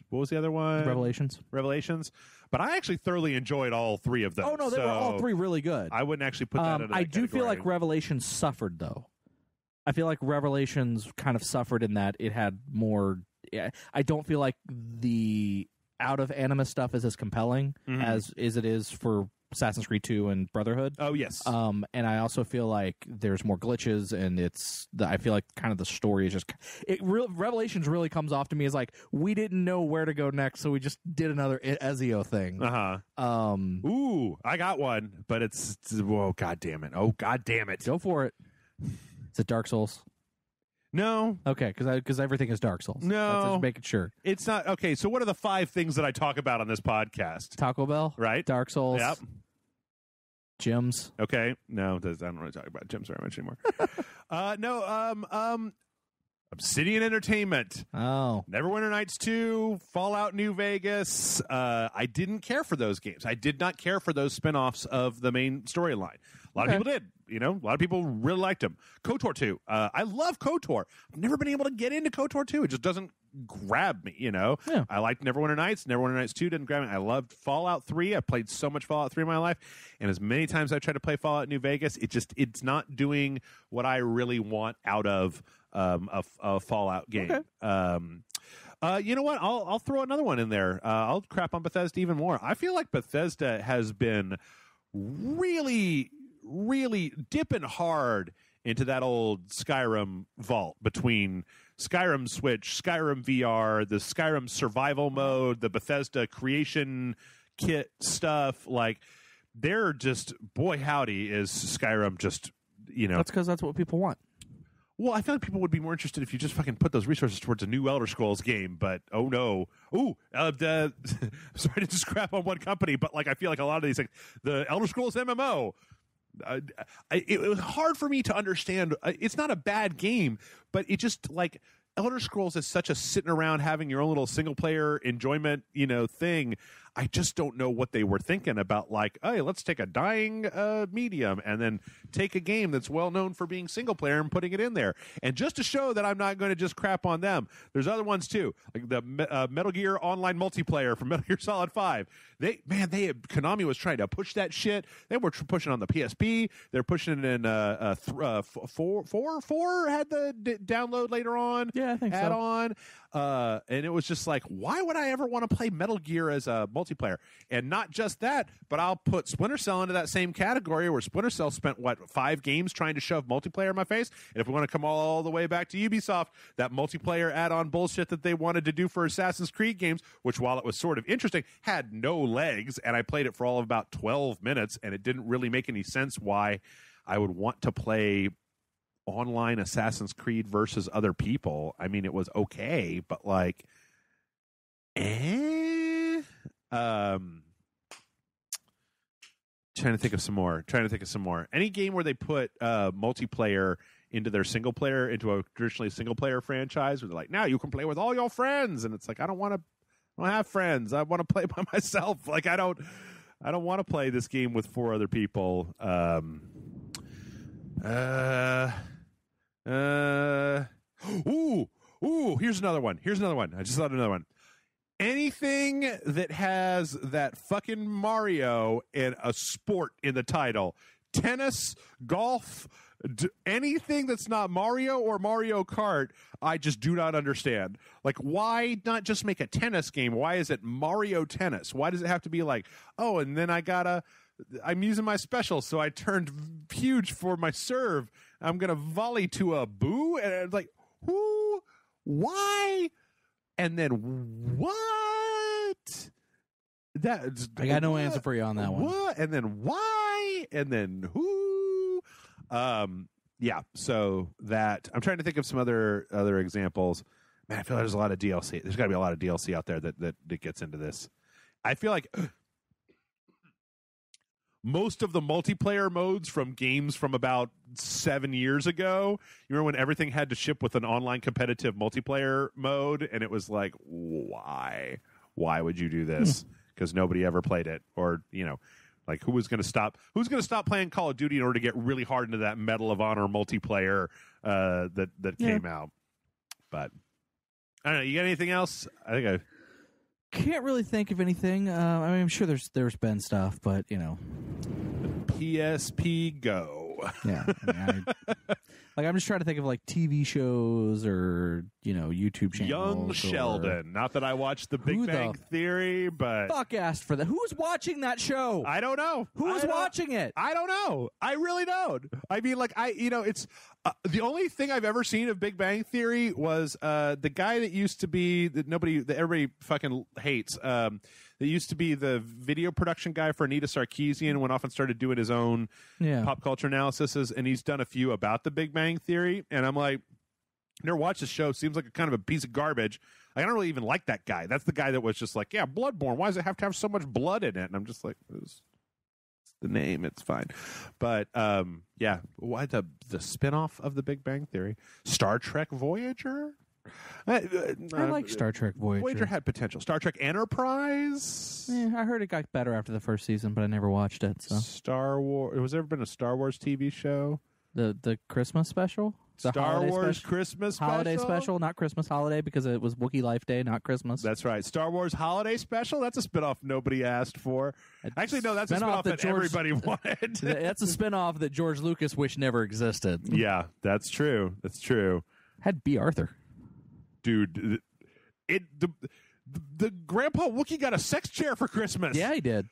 what was the other one? Revelations. But I actually thoroughly enjoyed all 3 of those. Oh, no, they were all 3 really good. I wouldn't actually put that in I do feel like Revelations suffered, though. I feel like Revelations kind of suffered in that it had more. I don't feel like the out of anima stuff is as compelling as it is for Assassin's Creed 2 and Brotherhood. Oh yes. And I also feel like there's more glitches, and I feel like kind of the story is just Revelations really comes off to me as like we didn't know where to go next, so we just did another Ezio thing. Ooh, I got one, but it's god damn it! Oh god damn it! Go for it. Is it Dark Souls? No. Okay, because everything is Dark Souls. No. That's just making sure. It's not. Okay, so what are the 5 things that I talk about on this podcast? Taco Bell? Right. Dark Souls? Yep. Gyms? Okay. No, I don't really talk about gyms very much anymore. Obsidian Entertainment. Oh. Neverwinter Nights 2, Fallout New Vegas. I didn't care for those games. I did not care for those spinoffs of the main storyline. A lot of people did. A lot of people really liked them. KOTOR 2. I love KOTOR. I've never been able to get into KOTOR 2. It just doesn't grab me, Yeah. I liked Neverwinter Nights. Neverwinter Nights 2 didn't grab me. I loved Fallout 3. I played so much Fallout 3 in my life. And as many times I tried to play Fallout New Vegas, it's not doing what I really want out of a Fallout game. Okay. You know what? I'll throw another one in there. I'll crap on Bethesda even more. I feel like Bethesda has been really dipping hard into that old Skyrim vault between Skyrim Switch, Skyrim VR, the Skyrim survival mode, the Bethesda creation kit stuff. Like, they're just, boy howdy, is Skyrim just, That's because that's what people want. Well, I feel like people would be more interested if you just fucking put those resources towards a new Elder Scrolls game, but oh no. Sorry to just crap on one company, but like I feel like a lot of these, like the Elder Scrolls MMO, it was hard for me to understand. It's not a bad game, but it just like Elder Scrolls is such a sitting around having your own little single player enjoyment, thing. I just don't know what they were thinking about, like, hey, let's take a dying medium and then take a game that's well known for being single player and putting it in there. And just to show that I'm not going to just crap on them, there's other ones too, like the Metal Gear Online multiplayer from Metal Gear Solid 5. Konami was trying to push that shit. They were pushing on the PSP. They're pushing it in 4 had the download later on. Yeah, I think so. Add-on. And it was just like, why would I ever want to play Metal Gear as a multiplayer? And not just that, but I'll put Splinter Cell into that same category where Splinter Cell spent, 5 games trying to shove multiplayer in my face? And if we want to come all the way back to Ubisoft, that multiplayer add-on bullshit that they wanted to do for Assassin's Creed games, which while it was sort of interesting, had no legs, and I played it for all of about 12 minutes, and it didn't really make any sense why I would want to play online Assassin's Creed versus other people. I mean, it was okay, but like, trying to think of some more. Any game where they put multiplayer into their single player, into a traditionally single player franchise, where they're like, now you can play with all your friends, and it's like, I don't have friends. I want to play by myself. Like, I don't want to play this game with 4 other people. Here's another one. I just thought of another one. Anything that has that fucking Mario and a sport in the title. Tennis, golf, anything that's not Mario or Mario Kart, I just do not understand. Like, why not just make a tennis game? Why is it Mario Tennis? Why does it have to be like, oh, and then I'm using my special, so I turned huge for my serve. I'm going to volley to a boo? And it's like, who? Why? And then what? I got no answer for you on that one. What? And then why? And then who? Yeah. So that I'm trying to think of some other examples. Man, I feel like there's a lot of DLC. There's got to be a lot of DLC out there that gets into this. I feel like most of the multiplayer modes from games from about 7 years ago, you remember when everything had to ship with an online competitive multiplayer mode, and it was like, why? Why would you do this? Because nobody ever played it, or like who's going to stop playing Call of Duty in order to get really hard into that Medal of Honor multiplayer that came out? But I don't know. You got anything else? I think I can't really think of anything. I mean, I'm sure there's been stuff, but PSP Go. Yeah, I'm just trying to think of like TV shows or YouTube channels. Young Sheldon. Not that I watched The Big Bang Theory, but fuck asked for that. Who's watching that show? I don't know. Who's watching it? I don't know. I really don't. I mean, like it's the only thing I've ever seen of Big Bang Theory was the guy that used to be that everybody fucking hates. That used to be the video production guy for Anita Sarkeesian, went off and started doing his own pop culture analyses, and he's done a few about the Big Bang Theory. And I'm like, never watched the show. Seems like a kind of a piece of garbage. I don't really even like that guy. That's the guy that was just like, yeah, Bloodborne. Why does it have to have so much blood in it? And I'm just like, it's the name. It's fine. But yeah, why the spinoff of the Big Bang Theory? Star Trek Voyager? I like Star Trek Voyager. Voyager had potential. Star Trek Enterprise? I heard it got better after the first season, but I never watched it. So Star Wars. Was there ever been a Star Wars TV show? The Christmas special? Star Wars Christmas special? Holiday special, not Christmas holiday, because it was Wookiee Life Day, not Christmas. That's right. Star Wars Holiday Special? That's a spinoff nobody asked for. Actually, no, that's a spinoff that everybody wanted. That's a spinoff that George Lucas wished never existed. Yeah, that's true. That's true. Had B. Arthur. Dude, the Grandpa Wookiee got a sex chair for Christmas. Yeah, he did.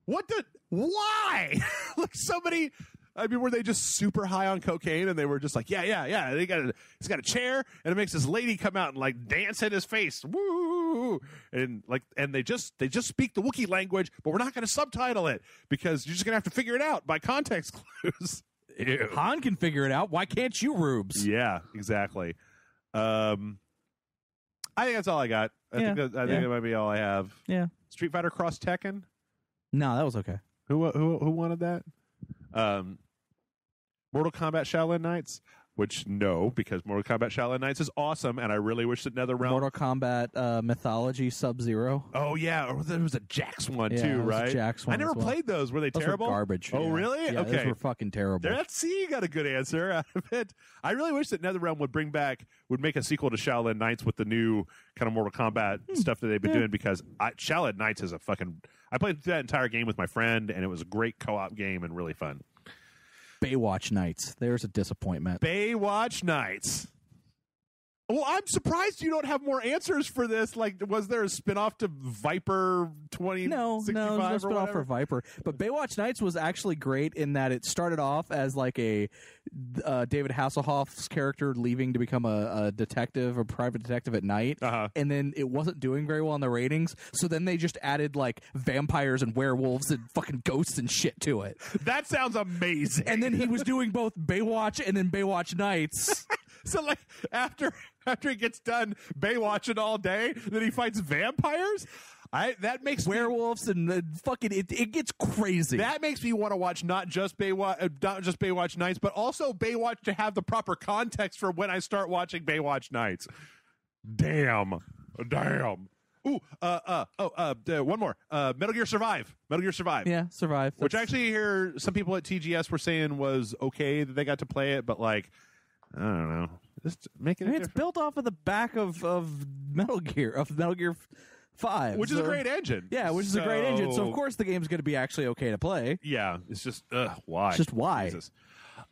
Why? Like somebody... I mean, were they just super high on cocaine and they were just like, yeah. He's got a chair and it makes this lady come out and like dance in his face. Woo! And they just speak the Wookiee language, but we're not going to subtitle it because you're just going to have to figure it out by context clues. Ew. Han can figure it out. Why can't you, Rubes? Yeah, exactly. I think that's all I got. I think that might be all I have. Yeah. Street Fighter Cross Tekken? No, that was okay. Who wanted that? Mortal Kombat Shaolin Knights, which no, because Mortal Kombat Shaolin Knights is awesome, and I really wish that NetherRealm... Mortal Kombat Mythology Sub-Zero. Oh, yeah. Or there was a Jax one, too, right? Jax one. I never played those. Were they terrible? Were garbage. Oh, really? Yeah, okay. Those were fucking terrible. See, you got a good answer out of it. I really wish that NetherRealm would make a sequel to Shaolin Knights with the new kind of Mortal Kombat stuff that they've been doing, because Shaolin Knights is I played that entire game with my friend, and it was a great co-op game and really fun. Baywatch Nights. There's a disappointment. Baywatch Nights. Well, I'm surprised you don't have more answers for this. Like, was there a spinoff to Viper 2065? No, there's no spinoff for Viper. But Baywatch Nights was actually great in that it started off as like a David Hasselhoff's character leaving to become a detective, a private detective at night. And then it wasn't doing very well on the ratings. So then they just added like vampires and werewolves and fucking ghosts and shit to it. That sounds amazing. And then he was doing both Baywatch and then Baywatch Nights. So, like, after he gets done Baywatching all day, then he fights vampires? That makes werewolves and fucking it gets crazy. That makes me want to watch not just Baywatch Nights, but also Baywatch to have the proper context for when I start watching Baywatch Nights. Damn. Ooh, one more. Metal Gear Survive. Yeah, Survive. Which I actually hear some people at TGS were saying was okay that they got to play it, but like, I don't know. Just make it. It's built off of the back of Metal Gear 5, which is a great engine. Yeah, which is a great engine. So of course the game's going to be actually okay to play. Yeah, it's just why? It's just why. Jesus.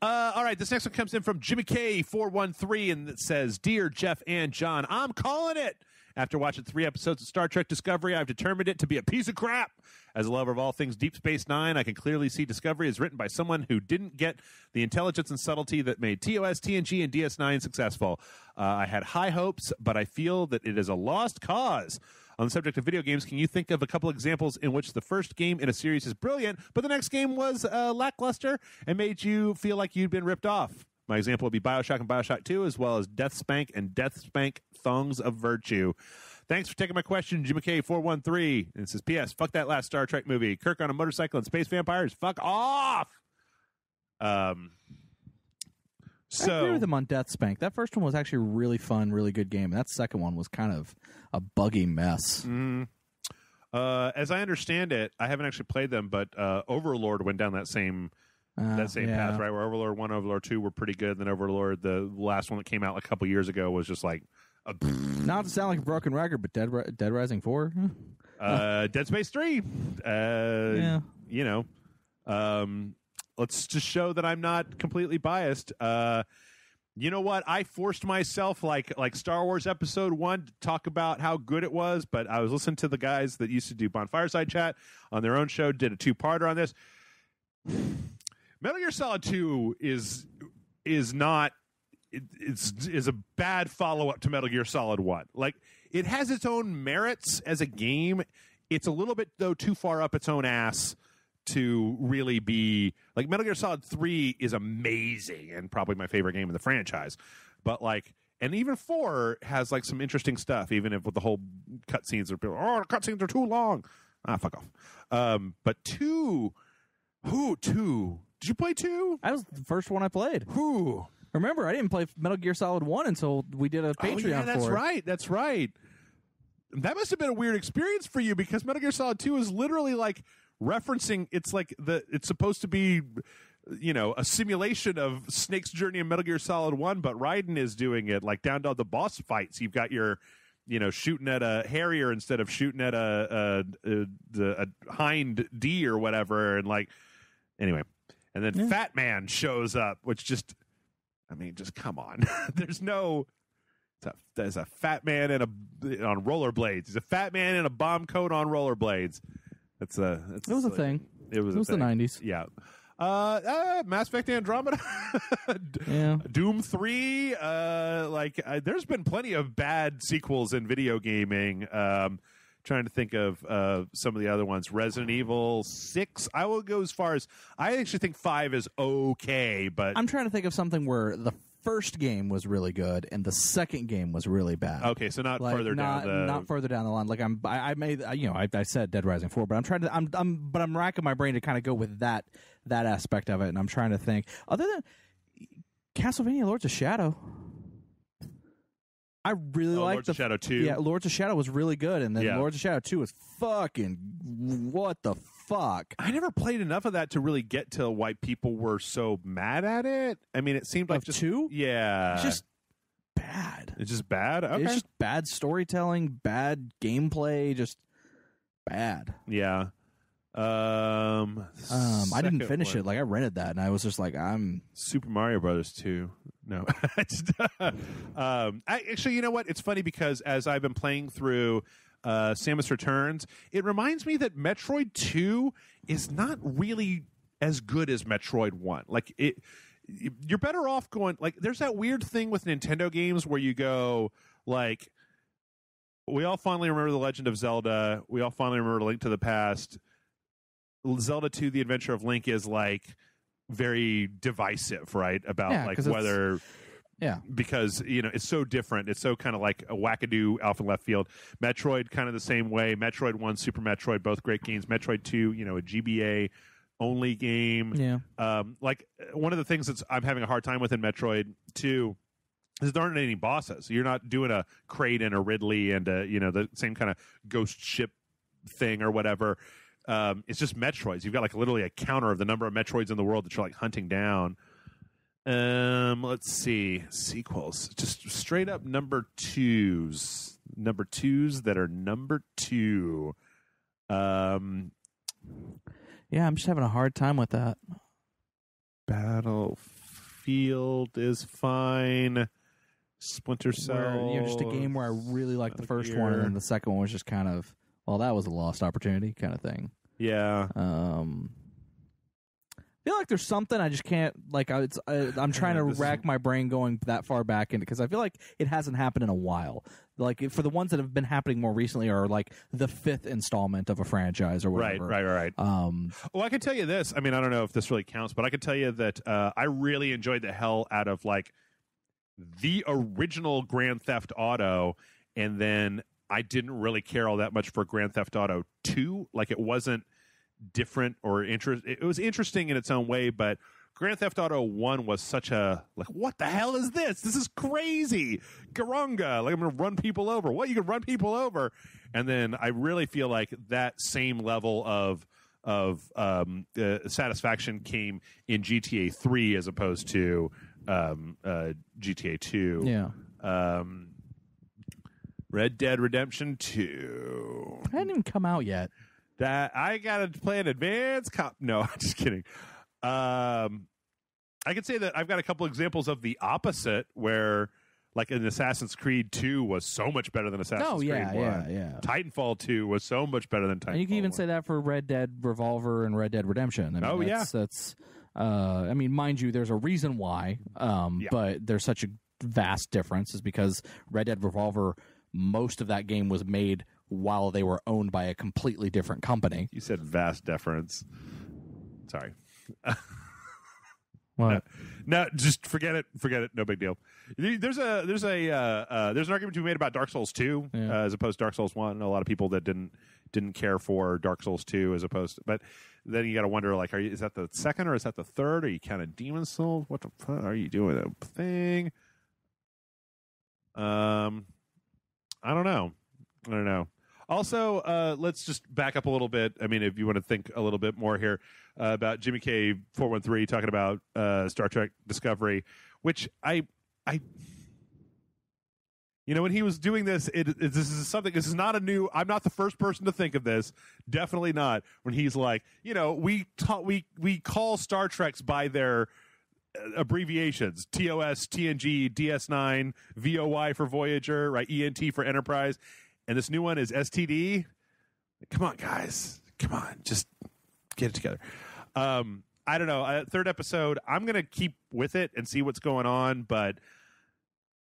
All right, this next one comes in from Jimmy K413, and it says, "Dear Jeff and John, I'm calling it. After watching 3 episodes of Star Trek Discovery, I've determined it to be a piece of crap. As a lover of all things Deep Space Nine, I can clearly see Discovery is written by someone who didn't get the intelligence and subtlety that made TOS, TNG, and DS9 successful. I had high hopes, but I feel that it is a lost cause. On the subject of video games, can you think of a couple examples in which the first game in a series is brilliant, but the next game was lackluster and made you feel like you'd been ripped off? My example would be BioShock and BioShock 2, as well as Death Spank and Death Spank Thongs of Virtue. Thanks for taking my question, Jimmy K413. And it says, P.S. Fuck that last Star Trek movie. Kirk on a motorcycle and space vampires. Fuck off! I agree with him on Death Spank. That first one was actually a really fun, really good game. That second one was kind of a buggy mess. As I understand it, I haven't actually played them, but Overlord went down that same path, right? Where Overlord 1, Overlord 2 were pretty good. Then Overlord, the last one that came out like a couple years ago, was just like... Not to sound like a broken record, but Dead Rising 4? Dead Space 3. You know. Let's just show that I'm not completely biased. You know what? I forced myself, like Star Wars Episode 1, to talk about how good it was, but I was listening to the guys that used to do Bonfireside Chat on their own show, did a 2-parter on this. Metal Gear Solid 2 is not... It's a bad follow-up to Metal Gear Solid 1. Like, it has its own merits as a game. It's a little bit, though, too far up its own ass to really be... Like, Metal Gear Solid 3 is amazing and probably my favorite game in the franchise. But, like... And even 4 has, like, some interesting stuff, even if with the whole cutscenes are... Oh, the cutscenes are too long. Fuck off. But 2... 2? Did you play 2? That was the first one I played. Remember, I didn't play Metal Gear Solid 1 until we did a Patreon for it. That's right. That must have been a weird experience for you because Metal Gear Solid 2 is literally like referencing, it's supposed to be, you know, a simulation of Snake's journey in Metal Gear Solid 1, but Raiden is doing it like down to the boss fights. You've got your, you know, shooting at a Harrier instead of shooting at a Hind D or whatever. And like, anyway. And then Fat Man shows up, which just... I mean, just come on. There's a fat man on rollerblades. He's a fat man in a bomb coat on rollerblades. It was a thing. It was the 90s. Yeah. Mass Effect Andromeda. Doom 3. There's been plenty of bad sequels in video gaming. Trying to think of some of the other ones. Resident Evil 6. I will go as far as I actually think 5 is okay, but I'm trying to think of something where the first game was really good and the second game was really bad. Okay, so not further not further down the line. Like I said Dead Rising 4, but I'm racking my brain to kind of go with that aspect of it, and I'm trying to think other than Castlevania Lords of Shadow. I really like Lords of Shadow 2. Yeah, Lords of Shadow was really good, and then Lords of Shadow 2 was fucking what the fuck. I never played enough of that to really get to why people were so mad at it. I mean, it seemed like just 2? Yeah. It's just bad. It's just bad? Okay. It's just bad storytelling, bad gameplay, just bad. Yeah. I didn't finish it. Like I rented that, and I was just like, I'm Super Mario Brothers 2. No, actually, you know what? It's funny because as I've been playing through Samus Returns, it reminds me that Metroid 2 is not really as good as Metroid 1. Like you're better off going. Like, there's that weird thing with Nintendo games where you go like, we all fondly remember The Legend of Zelda. We all fondly remember Link to the Past. Zelda 2: The Adventure of Link is like very divisive, right? About like whether, because you know it's so different. It's so kind of like a wackadoo out from left field. Metroid kind of the same way. Metroid 1, Super Metroid, both great games. Metroid 2, you know, a GBA only game. Yeah. Like one of the things that I'm having a hard time with in Metroid 2 is there aren't any bosses. You're not doing a Kraden or Ridley and you know, the same kind of ghost ship thing or whatever. It's just Metroids. You've got like literally a counter of the number of Metroids in the world that you're like hunting down. Let's see. Sequels. Just straight up number twos. Number twos that are number 2. Yeah, I'm just having a hard time with that. Battlefield Battlefield is fine. Splinter Cell, just a game where I really liked the first one, and then the second one was just kind of, well, that was a lost opportunity kind of thing. Yeah. I feel like there's something I just can't, like, I'm trying to rack my brain going that far back into, because I feel like it hasn't happened in a while. Like, for the ones that have been happening more recently are like the 5th installment of a franchise or whatever. Right. Well, I can tell you this. I mean, I don't know if this really counts, but I can tell you that I really enjoyed the hell out of like the original Grand Theft Auto, and then I didn't really care all that much for Grand Theft Auto 2. Like, it wasn't different or it was interesting in its own way, but Grand Theft Auto 1 was such a, like, what the hell is this? This is crazy. Garunga. Like, I'm going to run people over. What? You can run people over? And then I really feel like that same level of satisfaction came in GTA 3 as opposed to GTA 2. Yeah. Red Dead Redemption 2. It hadn't even come out yet. That I gotta play an advanced cop. No, I'm just kidding. I can say that I've got a couple examples of the opposite, where like an Assassin's Creed 2 was so much better than Assassin's Creed 1. Yeah. Titanfall 2 was so much better than Titanfall. And you can even 1. say that for Red Dead Revolver and Red Dead Redemption. I mean, that's I mean, mind you, there's a reason why, but there's such a vast difference, is because Red Dead Revolver, most of that game was made while they were owned by a completely different company. You said vast deference. Sorry. What? No, just forget it. Forget it. No big deal. There's an argument to be made about Dark Souls 2 as opposed to Dark Souls 1. A lot of people that didn't care for Dark Souls 2 as opposed to, but then you got to wonder, like, is that the second or is that the third? Are you counting Demon Souls? What the fuck are you doing? A thing? I don't know. Also, let's just back up a little bit. I mean, if you want to think a little bit more here about Jimmy K 413 talking about Star Trek Discovery, which I when he was doing this, this is not a new. I'm not the first person to think of this. Definitely not. When he's like, we call Star Treks by their abbreviations: TOS, TNG, DS9, VOY for Voyager, right? ENT for Enterprise. And this new one is STD. Come on, guys. Come on. Just get it together. I don't know. Third episode, I'm going to keep with it and see what's going on, but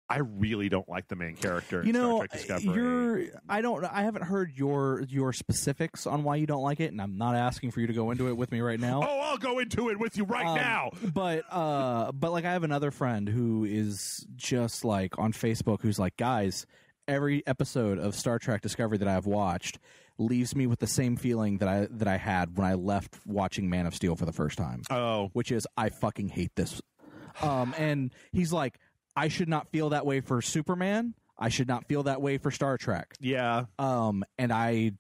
I really don't like the main character in Star Trek Discovery. I haven't heard your specifics on why you don't like it, and I'm not asking for you to go into it with me right now. Oh, I'll go into it with you right now. But like, I have another friend who is just like on Facebook who's like, guys, every episode of Star Trek Discovery that I've watched leaves me with the same feeling that I had when I left watching Man of Steel for the first time. Oh. Which is, I fucking hate this. And he's like, I should not feel that way for Superman. I should not feel that way for Star Trek. Yeah. And I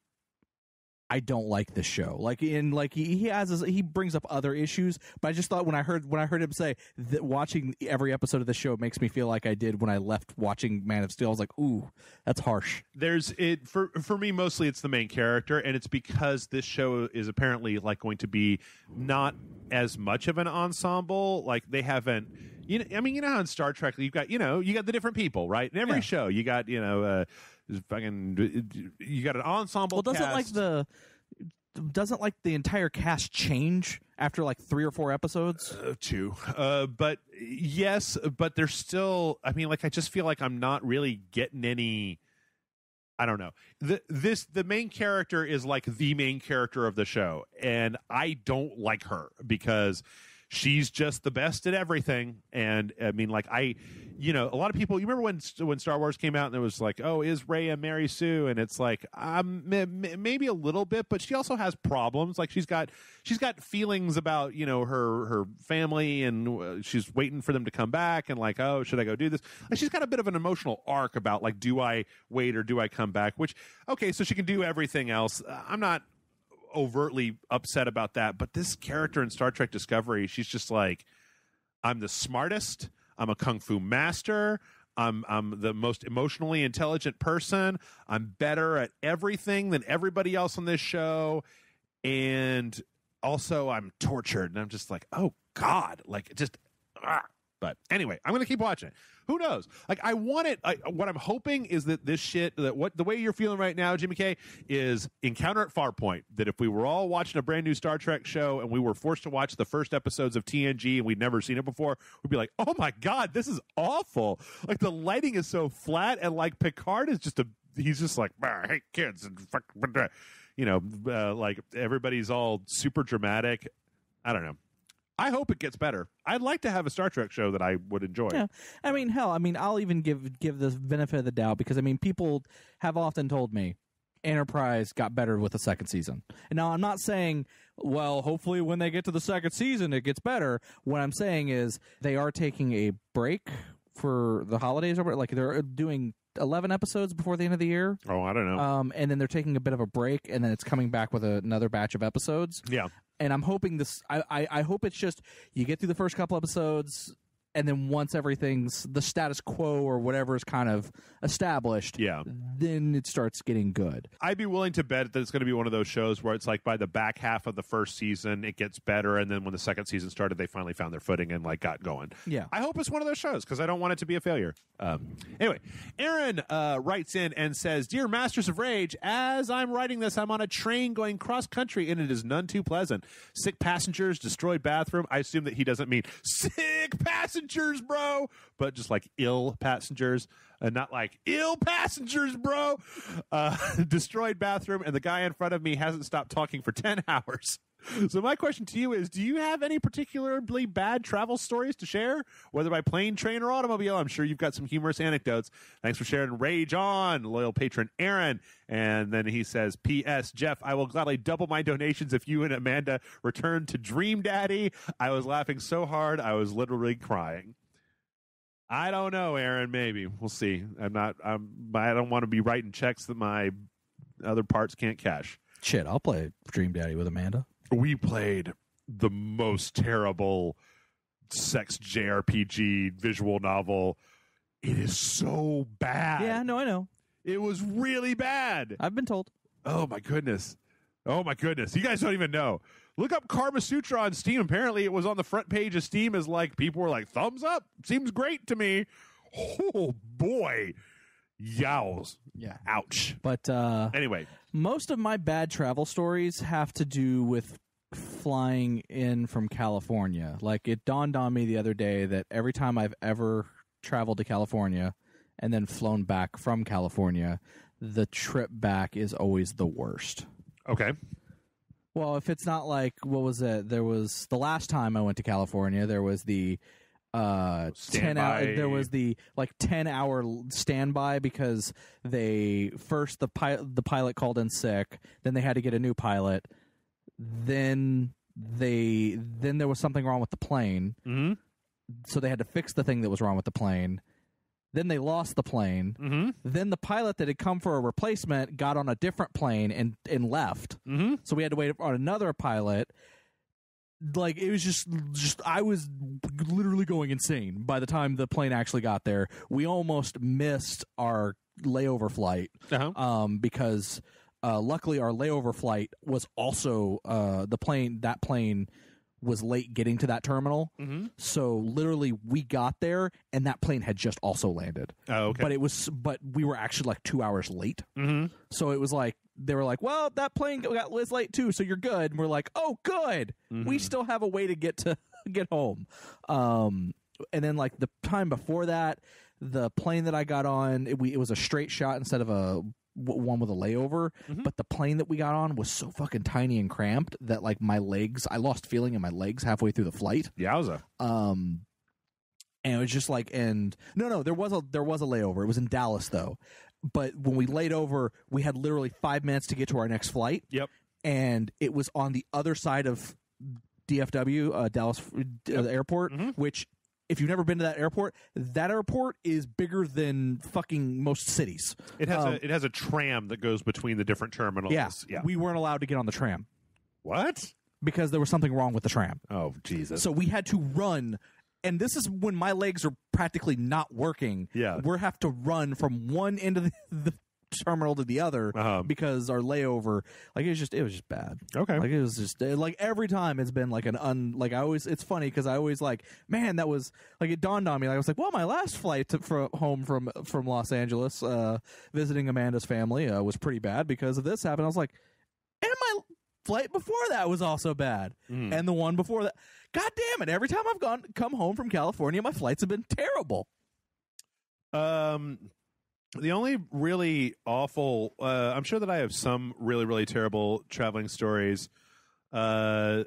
don't like this show. Like, he brings up other issues, but I just thought when I heard him say that watching every episode of the show makes me feel like I did when I left watching Man of Steel, I was like, ooh, that's harsh. For me, mostly it's the main character, and it's because this show is apparently like going to be not as much of an ensemble. Like, they haven't. I mean, how in Star Trek you've got you got the different people, right? In every show, you got you got an ensemble. Well, cast. doesn't the entire cast change after like 3 or 4 episodes? 2, but yes, but there's still. I mean, like, I just feel like I'm not really getting any. I don't know. The main character is like the main character of the show, and I don't like her because she's just the best at everything. And I mean, like, a lot of people, you remember when Star Wars came out and it was like, oh, is Rey a Mary Sue? And it's like, maybe a little bit, but she also has problems. Like, she's got feelings about, her family, and she's waiting for them to come back, and like, oh, should I go do this? Like, she's got a bit of an emotional arc about like, do I wait or do I come back? Which, okay, so she can do everything else. I'm not overtly upset about that, but this character in Star Trek Discovery, she's just like, I'm the smartest, I'm a kung fu master, I'm the most emotionally intelligent person, I'm better at everything than everybody else on this show, and also I'm tortured. And I'm just like, oh God, like, just But anyway, I'm going to keep watching it. Who knows? Like, I want it. What I'm hoping is that this shit, the way you're feeling right now, Jimmy K, is Encounter at Farpoint. That if we were all watching a brand new Star Trek show and we were forced to watch the first episodes of TNG and we'd never seen it before, we'd be like, oh my God, this is awful. Like, the lighting is so flat, and like Picard is just he's just like, I hate kids and fuck, like everybody's all super dramatic. I don't know. I hope it gets better. I'd like to have a Star Trek show that I would enjoy. Yeah, I mean, hell, I'll even give the benefit of the doubt, because people have often told me Enterprise got better with the second season. And now I'm not saying, well, hopefully when they get to the second season it gets better. What I'm saying is they are taking a break for the holidays, or like they're doing 11 episodes before the end of the year. Oh, I don't know. And then they're taking a bit of a break, and then it's coming back with another batch of episodes. Yeah. And I'm hoping I hope it's just you get through the first couple episodes, and then once everything's the status quo or whatever is kind of established, then it starts getting good. I'd be willing to bet that it's going to be one of those shows where it's like by the back half of the first season it gets better, and then when the second season started they finally found their footing and like got going. Yeah, I hope it's one of those shows because I don't want it to be a failure. Anyway, Aaron writes in and says, "Dear Masters of Rage, as I'm writing this, I'm on a train going cross country and it is none too pleasant. Sick passengers, destroyed bathroom." I assume that he doesn't mean sick passengers, bro, but just like ill passengers, and not like ill passengers, bro. Destroyed bathroom, and the guy in front of me hasn't stopped talking for 10 hours. So my question to you is, do you have any particularly bad travel stories to share, whether by plane, train, or automobile? I'm sure you've got some humorous anecdotes. Thanks for sharing. Rage on, loyal patron Aaron. And then he says, P.S. Jeff, I will gladly double my donations if you and Amanda return to Dream Daddy. I was laughing so hard I was literally crying. I don't know, Aaron. Maybe we'll see. I don't want to be writing checks that my other parts can't cash. Shit, I'll play Dream Daddy with Amanda. We played the most terrible sex JRPG visual novel. It is so bad. Yeah, no, I know. It was really bad. I've been told. Oh my goodness. You guys don't even know. Look up Karma Sutra on Steam. Apparently it was on the front page of Steam as like people were like, thumbs up. Seems great to me. Oh boy. Yows. Yeah. Ouch. But anyway, most of my bad travel stories have to do with flying in from California. Like, it dawned on me the other day that every time I've ever traveled to California and then flown back from California, the trip back is always the worst. Okay. Well, if it's not like, what was it? There was the last time I went to California, there was the 10 hour, there was the like 10-hour standby because the pilot called in sick, then they had to get a new pilot, then there was something wrong with the plane, so they had to fix the thing that was wrong with the plane. Then they lost the plane. Then the pilot that had come for a replacement got on a different plane and left. So we had to wait on another pilot. Like, it was just I was literally going insane by the time the plane actually got there. We almost missed our layover flight because luckily our layover flight was also that plane was late getting to that terminal. So literally we got there and that plane had just also landed. Oh, okay. But we were actually like 2 hours late. So it was like, they were like, well, that plane was late too, so you're good. And we're like, oh, good. We still have a way to get home. And then like the time before that, the plane that I got on, it was a straight shot instead of a one with a layover, but the plane that we got on was so fucking tiny and cramped that like I lost feeling in my legs halfway through the flight. Yowza. And it was just like, no, there was a layover. It was in Dallas though. But when we laid over, we had literally 5 minutes to get to our next flight. Yep. And it was on the other side of DFW, Dallas airport, which, if you've never been to that airport is bigger than fucking most cities. It has a tram that goes between the different terminals. Yeah. We weren't allowed to get on the tram. What? Because there was something wrong with the tram. Oh, Jesus. So we had to run. And this is when my legs are practically not working. Yeah. We have to run from one end of the terminal to the other because our layover, like, it was just bad. Okay. Like, it was just like every time it's been like it's funny because I always like, man, that was like, it dawned on me. Like, I was like, well, my last flight home from Los Angeles, visiting Amanda's family, was pretty bad because of this happened. I was like, and my flight before that was also bad. And the one before that, God damn it. Every time I've come home from California, my flights have been terrible. The only really awful, I'm sure that I have some really, really terrible traveling stories. The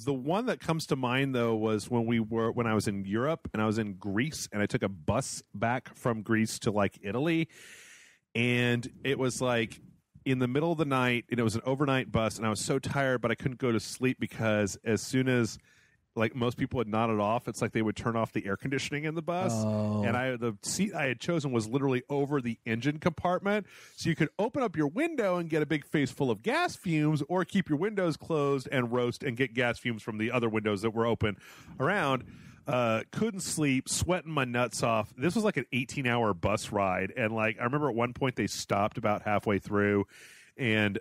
one that comes to mind, though, was when I was in Europe and I was in Greece, and I took a bus back from Greece to like Italy, and it was like in the middle of the night, and it was an overnight bus, and I was so tired, but I couldn't go to sleep because as soon as like most people had nodded off, it's like they would turn off the air conditioning in the bus. And the seat I had chosen was literally over the engine compartment. So you could open up your window and get a big face full of gas fumes, or keep your windows closed and roast and get gas fumes from the other windows that were open around. Couldn't sleep, sweating my nuts off. This was like an 18-hour bus ride. And like, I remember at one point they stopped about halfway through, and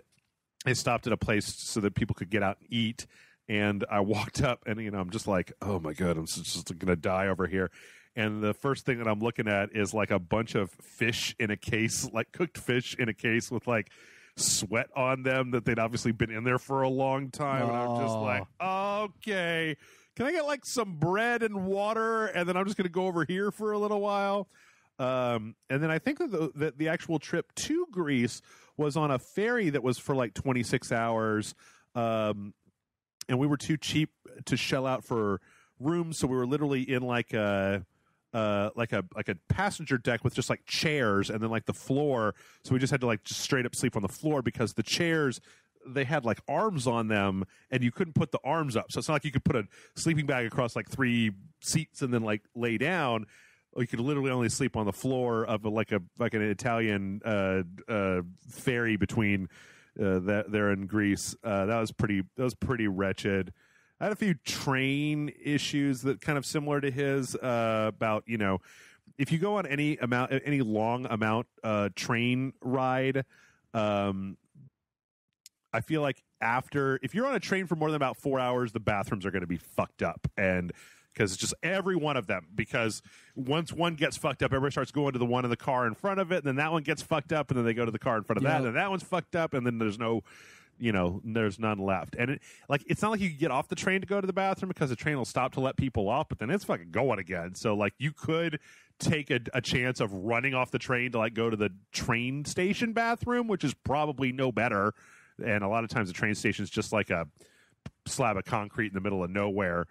they stopped at a place so that people could get out and eat. And I walked up, and I'm just like, oh my God, I'm just gonna die over here. And the first thing that I'm looking at is like a bunch of fish in a case, like cooked fish in a case with like sweat on them that they'd obviously been in there for a long time. And I'm just like, okay, can I get like some bread and water? And then I'm just gonna go over here for a little while. And then I think that the actual trip to Greece was on a ferry that was for like 26 hours. And we were too cheap to shell out for rooms, so we were literally in like a passenger deck with just like chairs, and then like the floor. So we just had to like just straight up sleep on the floor because the chairs, they had like arms on them, and you couldn't put the arms up. So it's not like you could put a sleeping bag across like 3 seats and then like lay down. You could literally only sleep on the floor of like an Italian ferry between. There in Greece. That was pretty wretched. I had a few train issues that kind of similar to his, about, if you go on any long amount train ride, I feel like if you're on a train for more than about 4 hours, the bathrooms are going to be fucked up. And because it's just every one of them, because once one gets fucked up, everybody starts going to the one in the car in front of it, and then that one gets fucked up, and then they go to the car in front of that, and then that one's fucked up, and then there's there's none left. And it's not like you can get off the train to go to the bathroom, because the train will stop to let people off, but then it's fucking going again. So like, you could take a chance of running off the train to like go to the train station bathroom, which is probably no better. And a lot of times the train station is just like a slab of concrete in the middle of nowhere.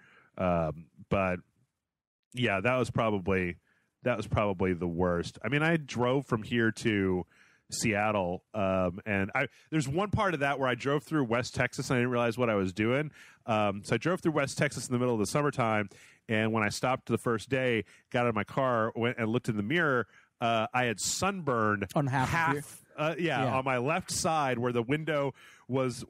But yeah, that was probably the worst. I mean, I drove from here to Seattle, and there's one part of that where I drove through West Texas and I didn't realize what I was doing. So I drove through West Texas in the middle of the summertime, and when I stopped the first day, got out of my car, went and looked in the mirror, I had sunburned on half on my left side where the window was,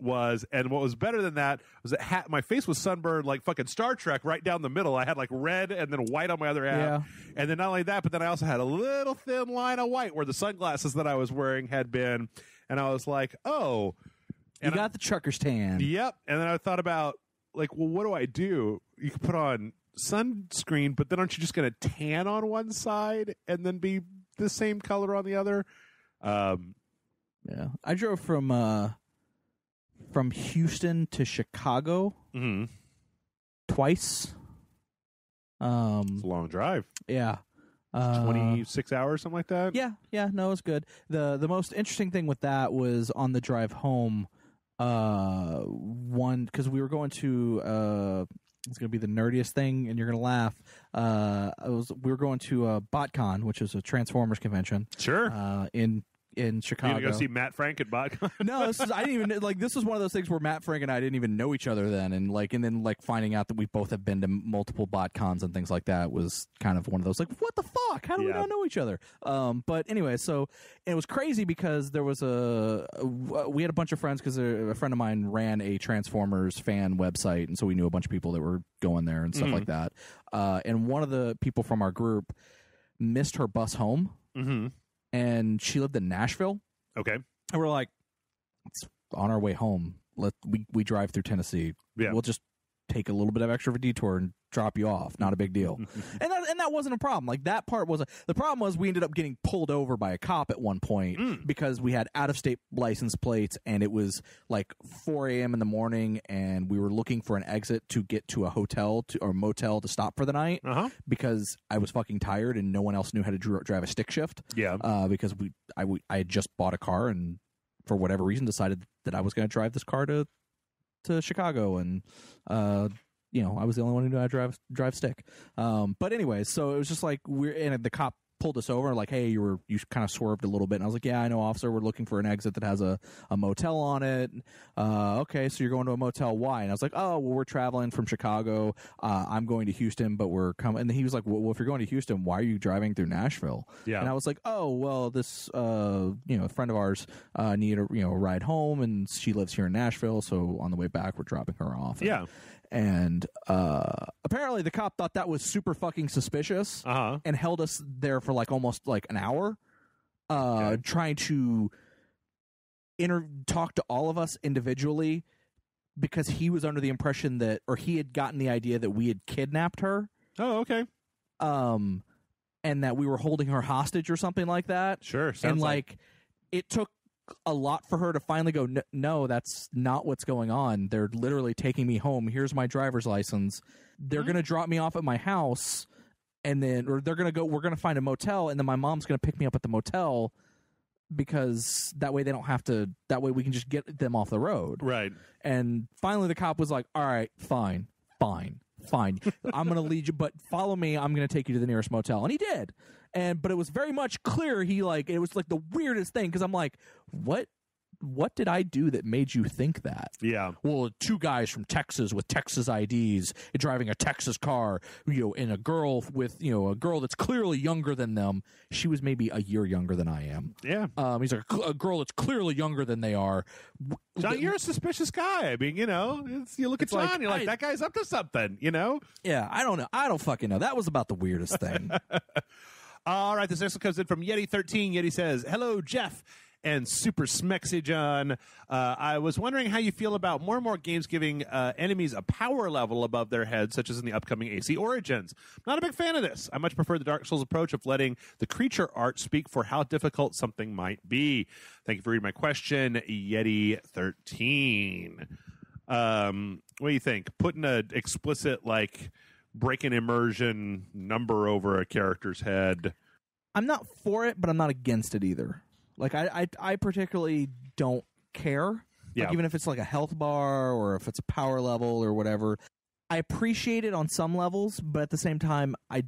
and what was better than that was that my face was sunburned like fucking Star Trek right down the middle. I had like red and then white on my other half, and then not only that, but then I also had a little thin line of white where the sunglasses that I was wearing had been, and I was like, oh, and you got the trucker's tan. Yep. And then I thought about like, well, what do I do? You can put on sunscreen, but then aren't you just going to tan on one side and then be the same color on the other? Yeah, I drove from Houston to Chicago twice. It's a long drive. Yeah. 26 hours, something like that. Yeah, no, it was good. The most interesting thing with that was on the drive home, because we were going to it's going to be the nerdiest thing, and you're going to laugh. We were going to BotCon, which is a Transformers convention. Sure. In Chicago. You gonna go see Matt Frank at BotCon? No, I didn't even like. This was one of those things where Matt Frank and I didn't even know each other then, and then finding out that we both have been to multiple BotCons and things like that was kind of one of those like, what the fuck? How do we not know each other? But anyway, so it was crazy because there was we had a bunch of friends because a friend of mine ran a Transformers fan website, and so we knew a bunch of people that were going there and stuff like that. And one of the people from our group missed her bus home. and she lived in Nashville. Okay. And we're like, it's on our way home. We drive through Tennessee. Yeah. We'll just take a little bit of extra of a detour and drop you off. Not a big deal. and that wasn't a problem. Like, that part wasn't. The problem was we ended up getting pulled over by a cop at one point because we had out-of-state license plates, and it was like 4 a.m. in the morning, and we were looking for an exit to get to a hotel or motel to stop for the night because I was fucking tired and no one else knew how to drive a stick shift. Yeah. Because I had just bought a car and for whatever reason decided that I was going to drive this car to Chicago, and I was the only one who knew how to drive stick. But anyway, so it was just like and the cop pulled us over, like, hey, you kind of swerved a little bit. And I was like, yeah, I know, officer. We're looking for an exit that has a motel on it. Okay, so you're going to a motel. Why? And I was like, oh, well, we're traveling from Chicago. I'm going to Houston, but we're coming. And he was like, well, if you're going to Houston, why are you driving through Nashville? Yeah. And I was like, oh, well, this a friend of ours needed a ride home, and she lives here in Nashville, so on the way back, we're dropping her off. Yeah. And apparently the cop thought that was super fucking suspicious and held us there for almost an hour trying to talk to all of us individually because he was under the impression or he had gotten the idea that we had kidnapped her. Oh, okay. And that we were holding her hostage or something like that. Sure. And it took a lot for her to finally go, no, that's not what's going on. They're literally taking me home. Here's my driver's license. They're going to drop me off at my house, and then we're going to find a motel, and then my mom's going to pick me up at the motel because that way we can just get them off the road. Right. And finally the cop was like, all right, fine. I'm going to lead you, but follow me. I'm going to take you to the nearest motel. And he did. But it was very much clear it was the weirdest thing because I'm like, what did I do that made you think that? Yeah. Well, two guys from Texas with Texas IDs driving a Texas car, and a girl a girl that's clearly younger than them. She was maybe a year younger than I am. Yeah. He's like a girl that's clearly younger than they are. John, you're a suspicious guy. I mean, you look at John, you're like, that guy's up to something, Yeah, I don't know. I don't fucking know. That was about the weirdest thing. All right, this next one comes in from Yeti13. Yeti says, hello, Jeff and Super Smexy John. I was wondering how you feel about more and more games giving enemies a power level above their heads, such as in the upcoming AC Origins. I'm not a big fan of this. I much prefer the Dark Souls approach of letting the creature art speak for how difficult something might be. Thank you for reading my question, Yeti13. What do you think? Putting an explicit, break-in immersion number over a character's head. I'm not for it, but I'm not against it either. I particularly don't care. Even if it's a health bar or if it's a power level or whatever. I appreciate it on some levels, but at the same time, I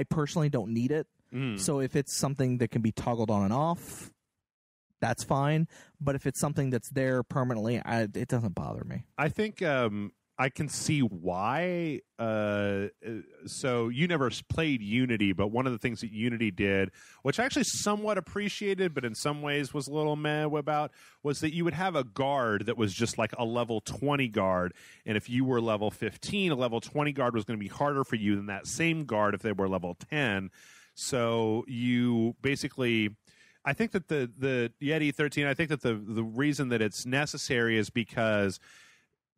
personally don't need it. So if it's something that can be toggled on and off, that's fine. But if it's something that's there permanently, it doesn't bother me. I think I can see why. So you never played Unity, but one of the things that Unity did, which I actually somewhat appreciated, but in some ways was a little meh about, was that you would have a guard that was just like a level 20 guard. And if you were level 15, a level 20 guard was going to be harder for you than that same guard if they were level 10. So you basically... I think that the Yeti 13, I think that the reason that it's necessary is because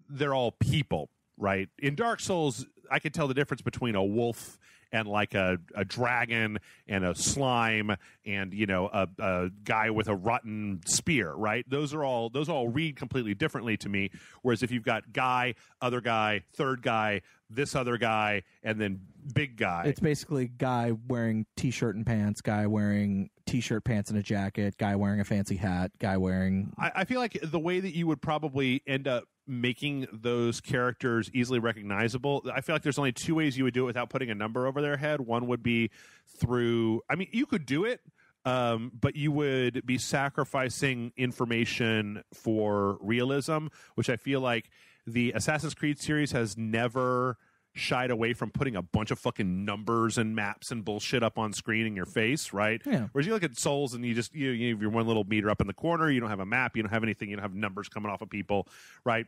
they're all people, right? In Dark Souls, I could tell the difference between a wolf and a dragon and a slime and a guy with a rotten spear, right? Those all read completely differently to me. Whereas if you've got guy, other guy, third guy, this other guy, and then big guy, it's basically guy wearing t-shirt and pants, guy wearing t-shirt, pants, and a jacket, guy wearing a fancy hat, guy wearing... I feel like the way that you would probably end up making those characters easily recognizable, I feel like there's only two ways you would do it without putting a number over their head. One would be through... I mean, you could do it, but you would be sacrificing information for realism, which I feel like the Assassin's Creed series has never shied away from putting a bunch of fucking numbers and maps and bullshit up on screen in your face, right? Yeah. Whereas you look at Souls and you have your one little meter up in the corner, you don't have a map, you don't have anything, you don't have numbers coming off of people, right?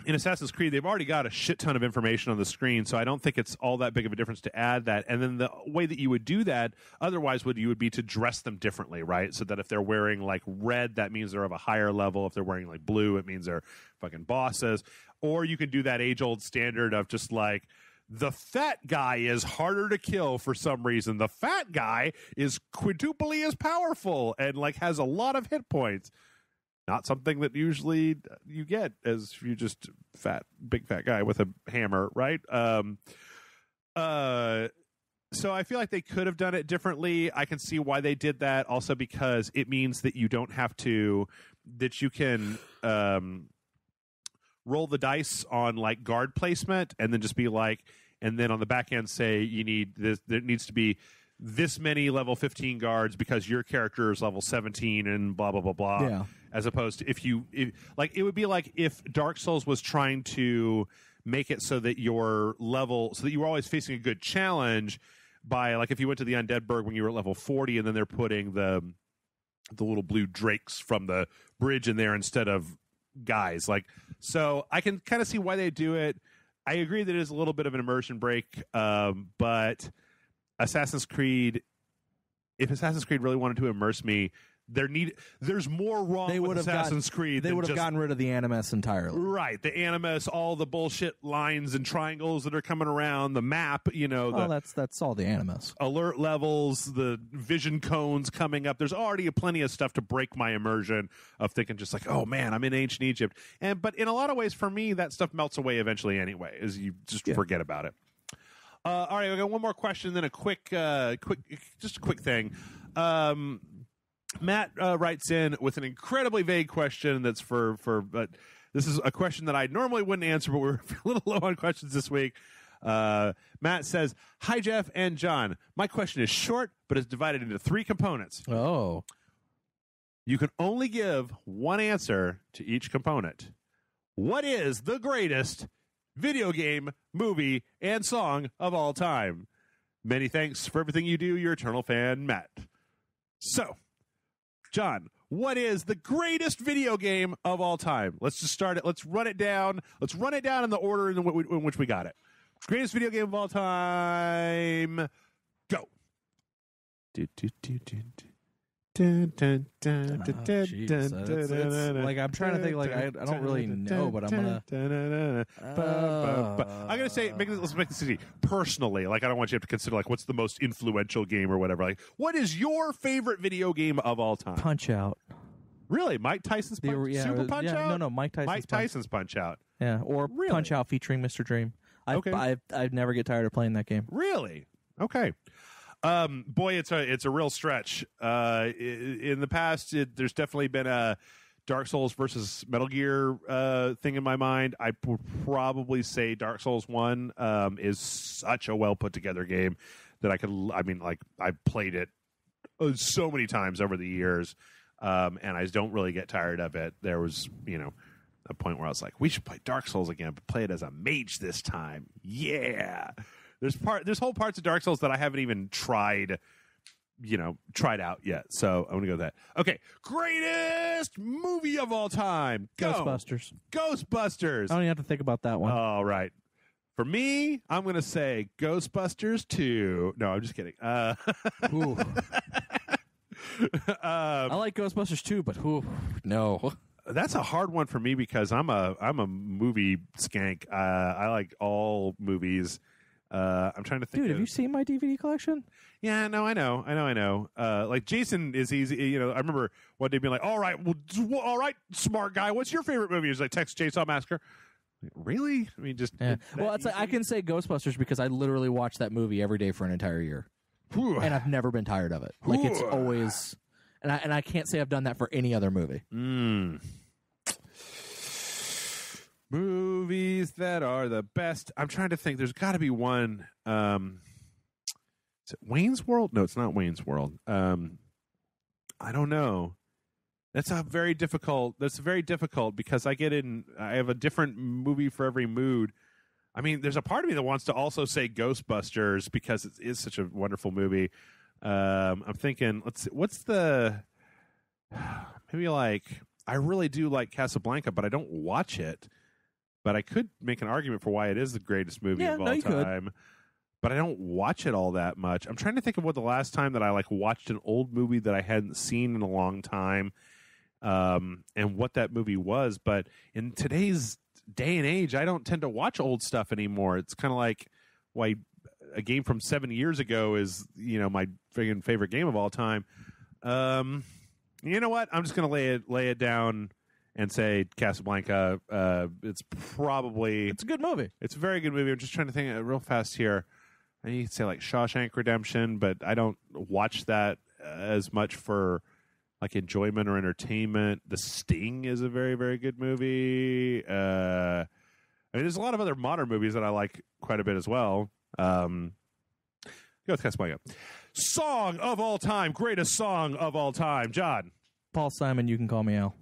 in Assassin's Creed, they've already got a shit ton of information on the screen, so I don't think it's all that big of a difference to add that. And then the way that you would do that, otherwise, would be to dress them differently, right? So that if they're wearing like red, that means they're of a higher level. If they're wearing like blue, it means they're fucking bosses. Or you can do that age-old standard of just like, the fat guy is harder to kill for some reason. The fat guy is quintuply as powerful and like has a lot of hit points. Not something that usually you get as you just big fat guy with a hammer, right? So I feel like they could have done it differently. I can see why they did that. Also because it means that you don't have to, that you can roll the dice on like guard placement and then just be like, and then on the back end say you need this, there needs to be this many level 15 guards because your character is level 17 and blah, blah, blah, blah. Yeah. As opposed to if like, it would be like if Dark Souls was trying to make it so that your level, so that you were always facing a good challenge by, like, if you went to the Undead Burg when you were at level 40 and then they're putting the little blue drakes from the bridge in there instead of guys. Like, so I can kind of see why they do it. I agree that it is a little bit of an immersion break, but Assassin's Creed, if Assassin's Creed really wanted to immerse me, there's more wrong with Assassin's Creed. They would have gotten rid of the animus entirely. Right, the animus, all the bullshit lines and triangles that are coming around, the map, you know. That's all the animus. Alert levels, the vision cones coming up. There's already plenty of stuff to break my immersion of thinking just like, oh man, I'm in ancient Egypt. But in a lot of ways, for me, that stuff melts away eventually anyway, as you just forget about it. All right, we got one more question, then a quick thing. Matt writes in with an incredibly vague question that's but this is a question that I normally wouldn't answer, but we're a little low on questions this week. Matt says, "Hi, Jeff and John. My question is short, but is divided into 3 components. Oh. You can only give one answer to each component. What is the greatest video game, movie, and song of all time? Many thanks for everything you do. Your eternal fan, Matt." So, John, what is the greatest video game of all time? Let's just start it. Let's run it down. Let's run it down in the order in which we got it. Greatest video game of all time. Go. Like, I'm trying to think, like, I don't really know, but I'm gonna say, let's make this easy. Personally, like, I don't want you to have to consider, like, what's the most influential game or whatever. Like, what is your favorite video game of all time? Punch Out. Really? Mike Tyson's Super Punch Out? No, Mike Tyson's Punch Out. Yeah, or really? Punch Out featuring Mr. Dream. I'd never get tired of playing that game. Really? Okay. Boy, it's a real stretch. In the past, there's definitely been a Dark Souls versus Metal Gear thing in my mind. I would probably say Dark Souls 1 is such a well put together game that I've played it so many times over the years, and I don't really get tired of it. There was, a point where I was like, we should play Dark Souls again, but play it as a mage this time. Yeah. There's whole parts of Dark Souls that I haven't even tried out yet. So I'm going to go with that. Okay. Greatest movie of all time. Go. Ghostbusters. I don't even have to think about that one. All right. For me, I'm going to say Ghostbusters 2. No, I'm just kidding. I like Ghostbusters 2, but no. That's a hard one for me because I'm a movie skank. I like all movies. I'm trying to think. Dude, have you seen my DVD collection? Yeah, no, I know. Like Jason is easy. I remember one day being like, all right, smart guy, what's your favorite movie? He's like, Texas Chainsaw Massacre. Like, really? I mean, just well, it's like, I can say Ghostbusters because I literally watch that movie every day for an entire year, and I've never been tired of it. Like, it's always, and I can't say I've done that for any other movie. Movies that are the best. I'm trying to think. There's got to be one. Is it Wayne's World? No, it's not Wayne's World. I don't know. That's very difficult because I have a different movie for every mood. I mean, there's a part of me that wants to also say Ghostbusters because it is such a wonderful movie. I'm thinking, let's see, what's the maybe like I really do like Casablanca, but I don't watch it. but I could make an argument for why it is the greatest movie of all you could. time. But I don't watch it all that much. I'm trying to think of what the last time that I like watched an old movie that I hadn't seen in a long time, and what that movie was. But in today's day and age, I don't tend to watch old stuff anymore. It's kind of like why a game from 7 years ago is, my friggin' favorite game of all time. You know what? I'm just going to lay it down and say Casablanca. It's a good movie. It's a very good movie. I'm just trying to think real fast here. I need to say like Shawshank Redemption, but I don't watch that as much for like enjoyment or entertainment. The Sting is a very, very good movie. There's a lot of other modern movies that I like quite a bit as well. Go with Casablanca. Song of all time, greatest song of all time, John. Paul Simon, You Can Call Me Al.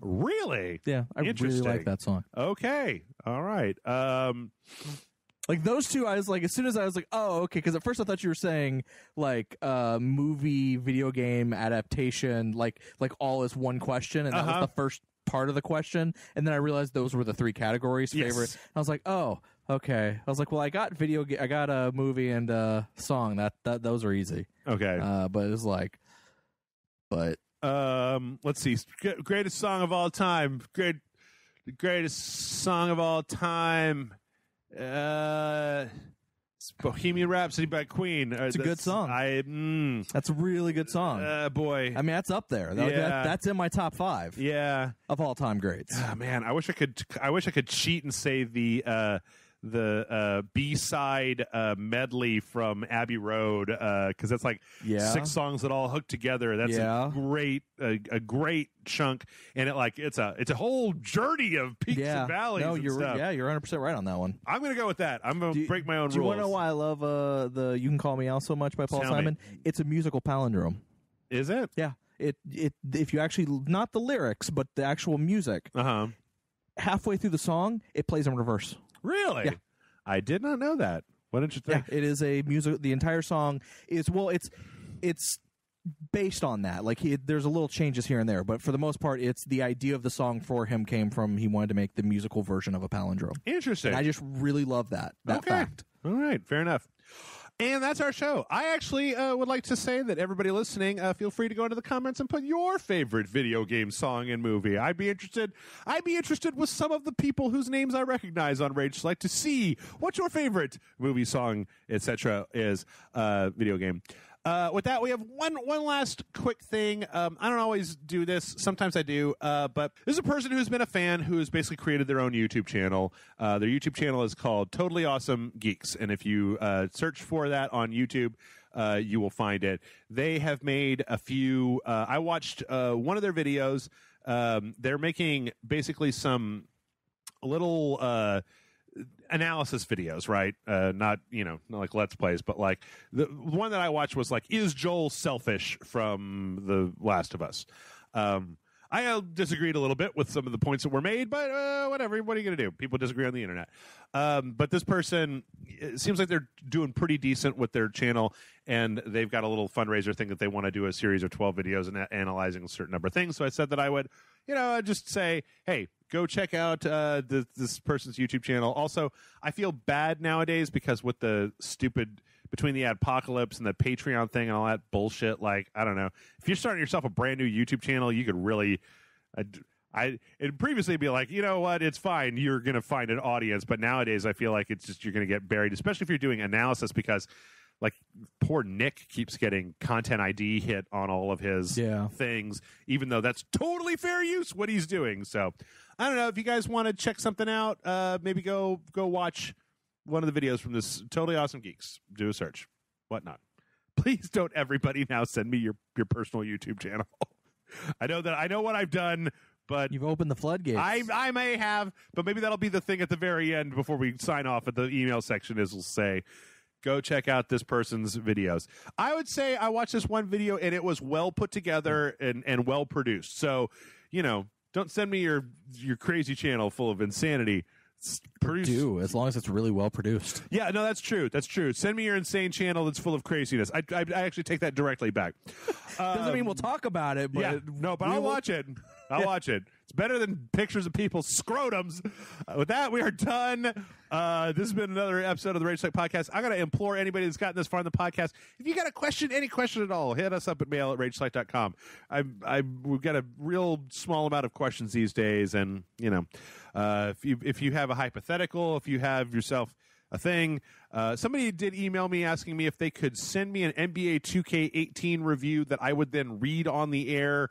Really? Yeah, I really like that song. Okay, all right. Like those two, I was like, as soon as I was like, oh, okay, because at first I thought you were saying like movie, video game adaptation, like all is one question, and that was the first part of the question, and then I realized those were the three categories. Yes. Favorite. I was like, oh, okay. I was like, well, I got I got a movie and a song. That those are easy. Okay. But it was like, let's see. Greatest song of all time. Greatest song of all time. It's Bohemian Rhapsody by Queen. It's a good song. That's a really good song. Boy. I mean, that's up there. That's in my top 5. Yeah. Of all time greats. Oh, man, I wish I could cheat and say the B-side medley from Abbey Road, because that's like 6 songs that all hook together. That's a great chunk, and it's a whole journey of peaks and valleys. No, you're stuff. You're 100% right on that one. I'm gonna go with that. I'm gonna break my own rules. Do you want to know why I love the "You Can Call Me Al" so much by Paul Simon? It's a musical palindrome. Is it? Yeah. It if you actually, not the lyrics but the actual music. Halfway through the song, it plays in reverse. Really? Yeah. I did not know that. What did you think? Yeah, it is a music. The entire song is it's based on that. Like there's a little changes here and there, but for the most part, it's the idea of the song for him came from he wanted to make the musical version of a palindrome. Interesting. And I just really love that fact. All right, fair enough. And that's our show. I actually would like to say that everybody listening, feel free to go into the comments and put your favorite video game song and movie. I'd be interested with some of the people whose names I recognize on Rage Select to see what your favorite movie, song, etc. is. Video game. With that, we have one last quick thing. I don't always do this. Sometimes I do. But this is a person who's been a fan who has basically created their own YouTube channel. Their YouTube channel is called Totally Awesome Geeks. And if you search for that on YouTube, you will find it. They have made a few. I watched one of their videos. They're making basically some little analysis videos, right? Not like Let's Plays, but like the one that I watched was like, is Joel selfish from The Last of Us? I disagreed a little bit with some of the points that were made, but whatever. What are you going to do? People disagree on the internet. But this person, it seems like they're doing pretty decent with their channel, and they've got a little fundraiser thing that they want to do a series of 12 videos and analyzing a certain number of things. So I said that I would, just say, hey, go check out this person's YouTube channel. Also, I feel bad nowadays because with the stupid between the Adpocalypse and the Patreon thing and all that bullshit, like, I don't know. If you're starting yourself a brand new YouTube channel, you could really it'd previously be like, you know what, it's fine, you're going to find an audience. But nowadays, I feel like it's just you're going to get buried, especially if you're doing analysis, because like poor Nick keeps getting content ID hit on all of his things, even though that's totally fair use what he's doing. So I don't know if you guys want to check something out. Maybe go watch one of the videos from this Totally Awesome Geeks. Do a search, whatnot. Please don't everybody now send me your personal YouTube channel. I know what I've done, but you've opened the floodgates. I may have, but maybe that'll be the thing at the very end before we sign off at the email section. Is we'll say, go check out this person's videos. I would say I watched this one video and it was well put together and well produced. So, don't send me your crazy channel full of insanity. As long as it's really well produced. Yeah, no, that's true. That's true. Send me your insane channel that's full of craziness. I actually take that directly back. Doesn't mean we'll talk about it, but but I'll watch it. I'll watch it. It's better than pictures of people's scrotums. With that, we are done. This has been another episode of the Rage Select Podcast. I got to implore anybody that's gotten this far in the podcast, if you got a question, any question at all, hit us up at mail@rageselect.com. We've got a real small amount of questions these days, and if you have a hypothetical, if you have yourself a thing, somebody did email me asking me if they could send me an NBA 2K18 review that I would then read on the air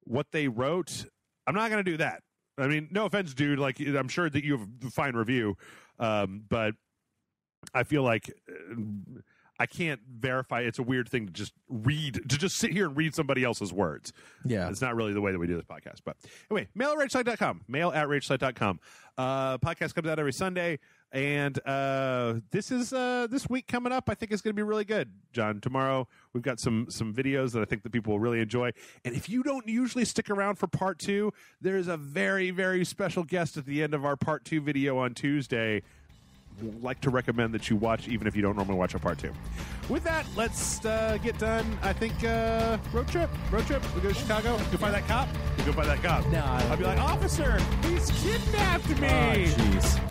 what they wrote. I'm not going to do that. I mean, no offense, dude. Like, I'm sure that you have a fine review, but I feel like I can't verify. It's a weird thing to just sit here and read somebody else's words. Yeah. It's not really the way that we do this podcast. But anyway, mail@rageselect.com. Mail@rageselect.com. Podcast comes out every Sunday. And this week coming up, I think is going to be really good, John. Tomorrow, we've got some videos that I think that people will really enjoy. And if you don't usually stick around for part 2, there's a very, very special guest at the end of our part 2 video on Tuesday. I'd like to recommend that you watch, even if you don't normally watch our part 2. With that, let's get done. I think road trip. We go to Chicago. Go find that cop. No, I'll be like, officer, he's kidnapped me. Oh, jeez.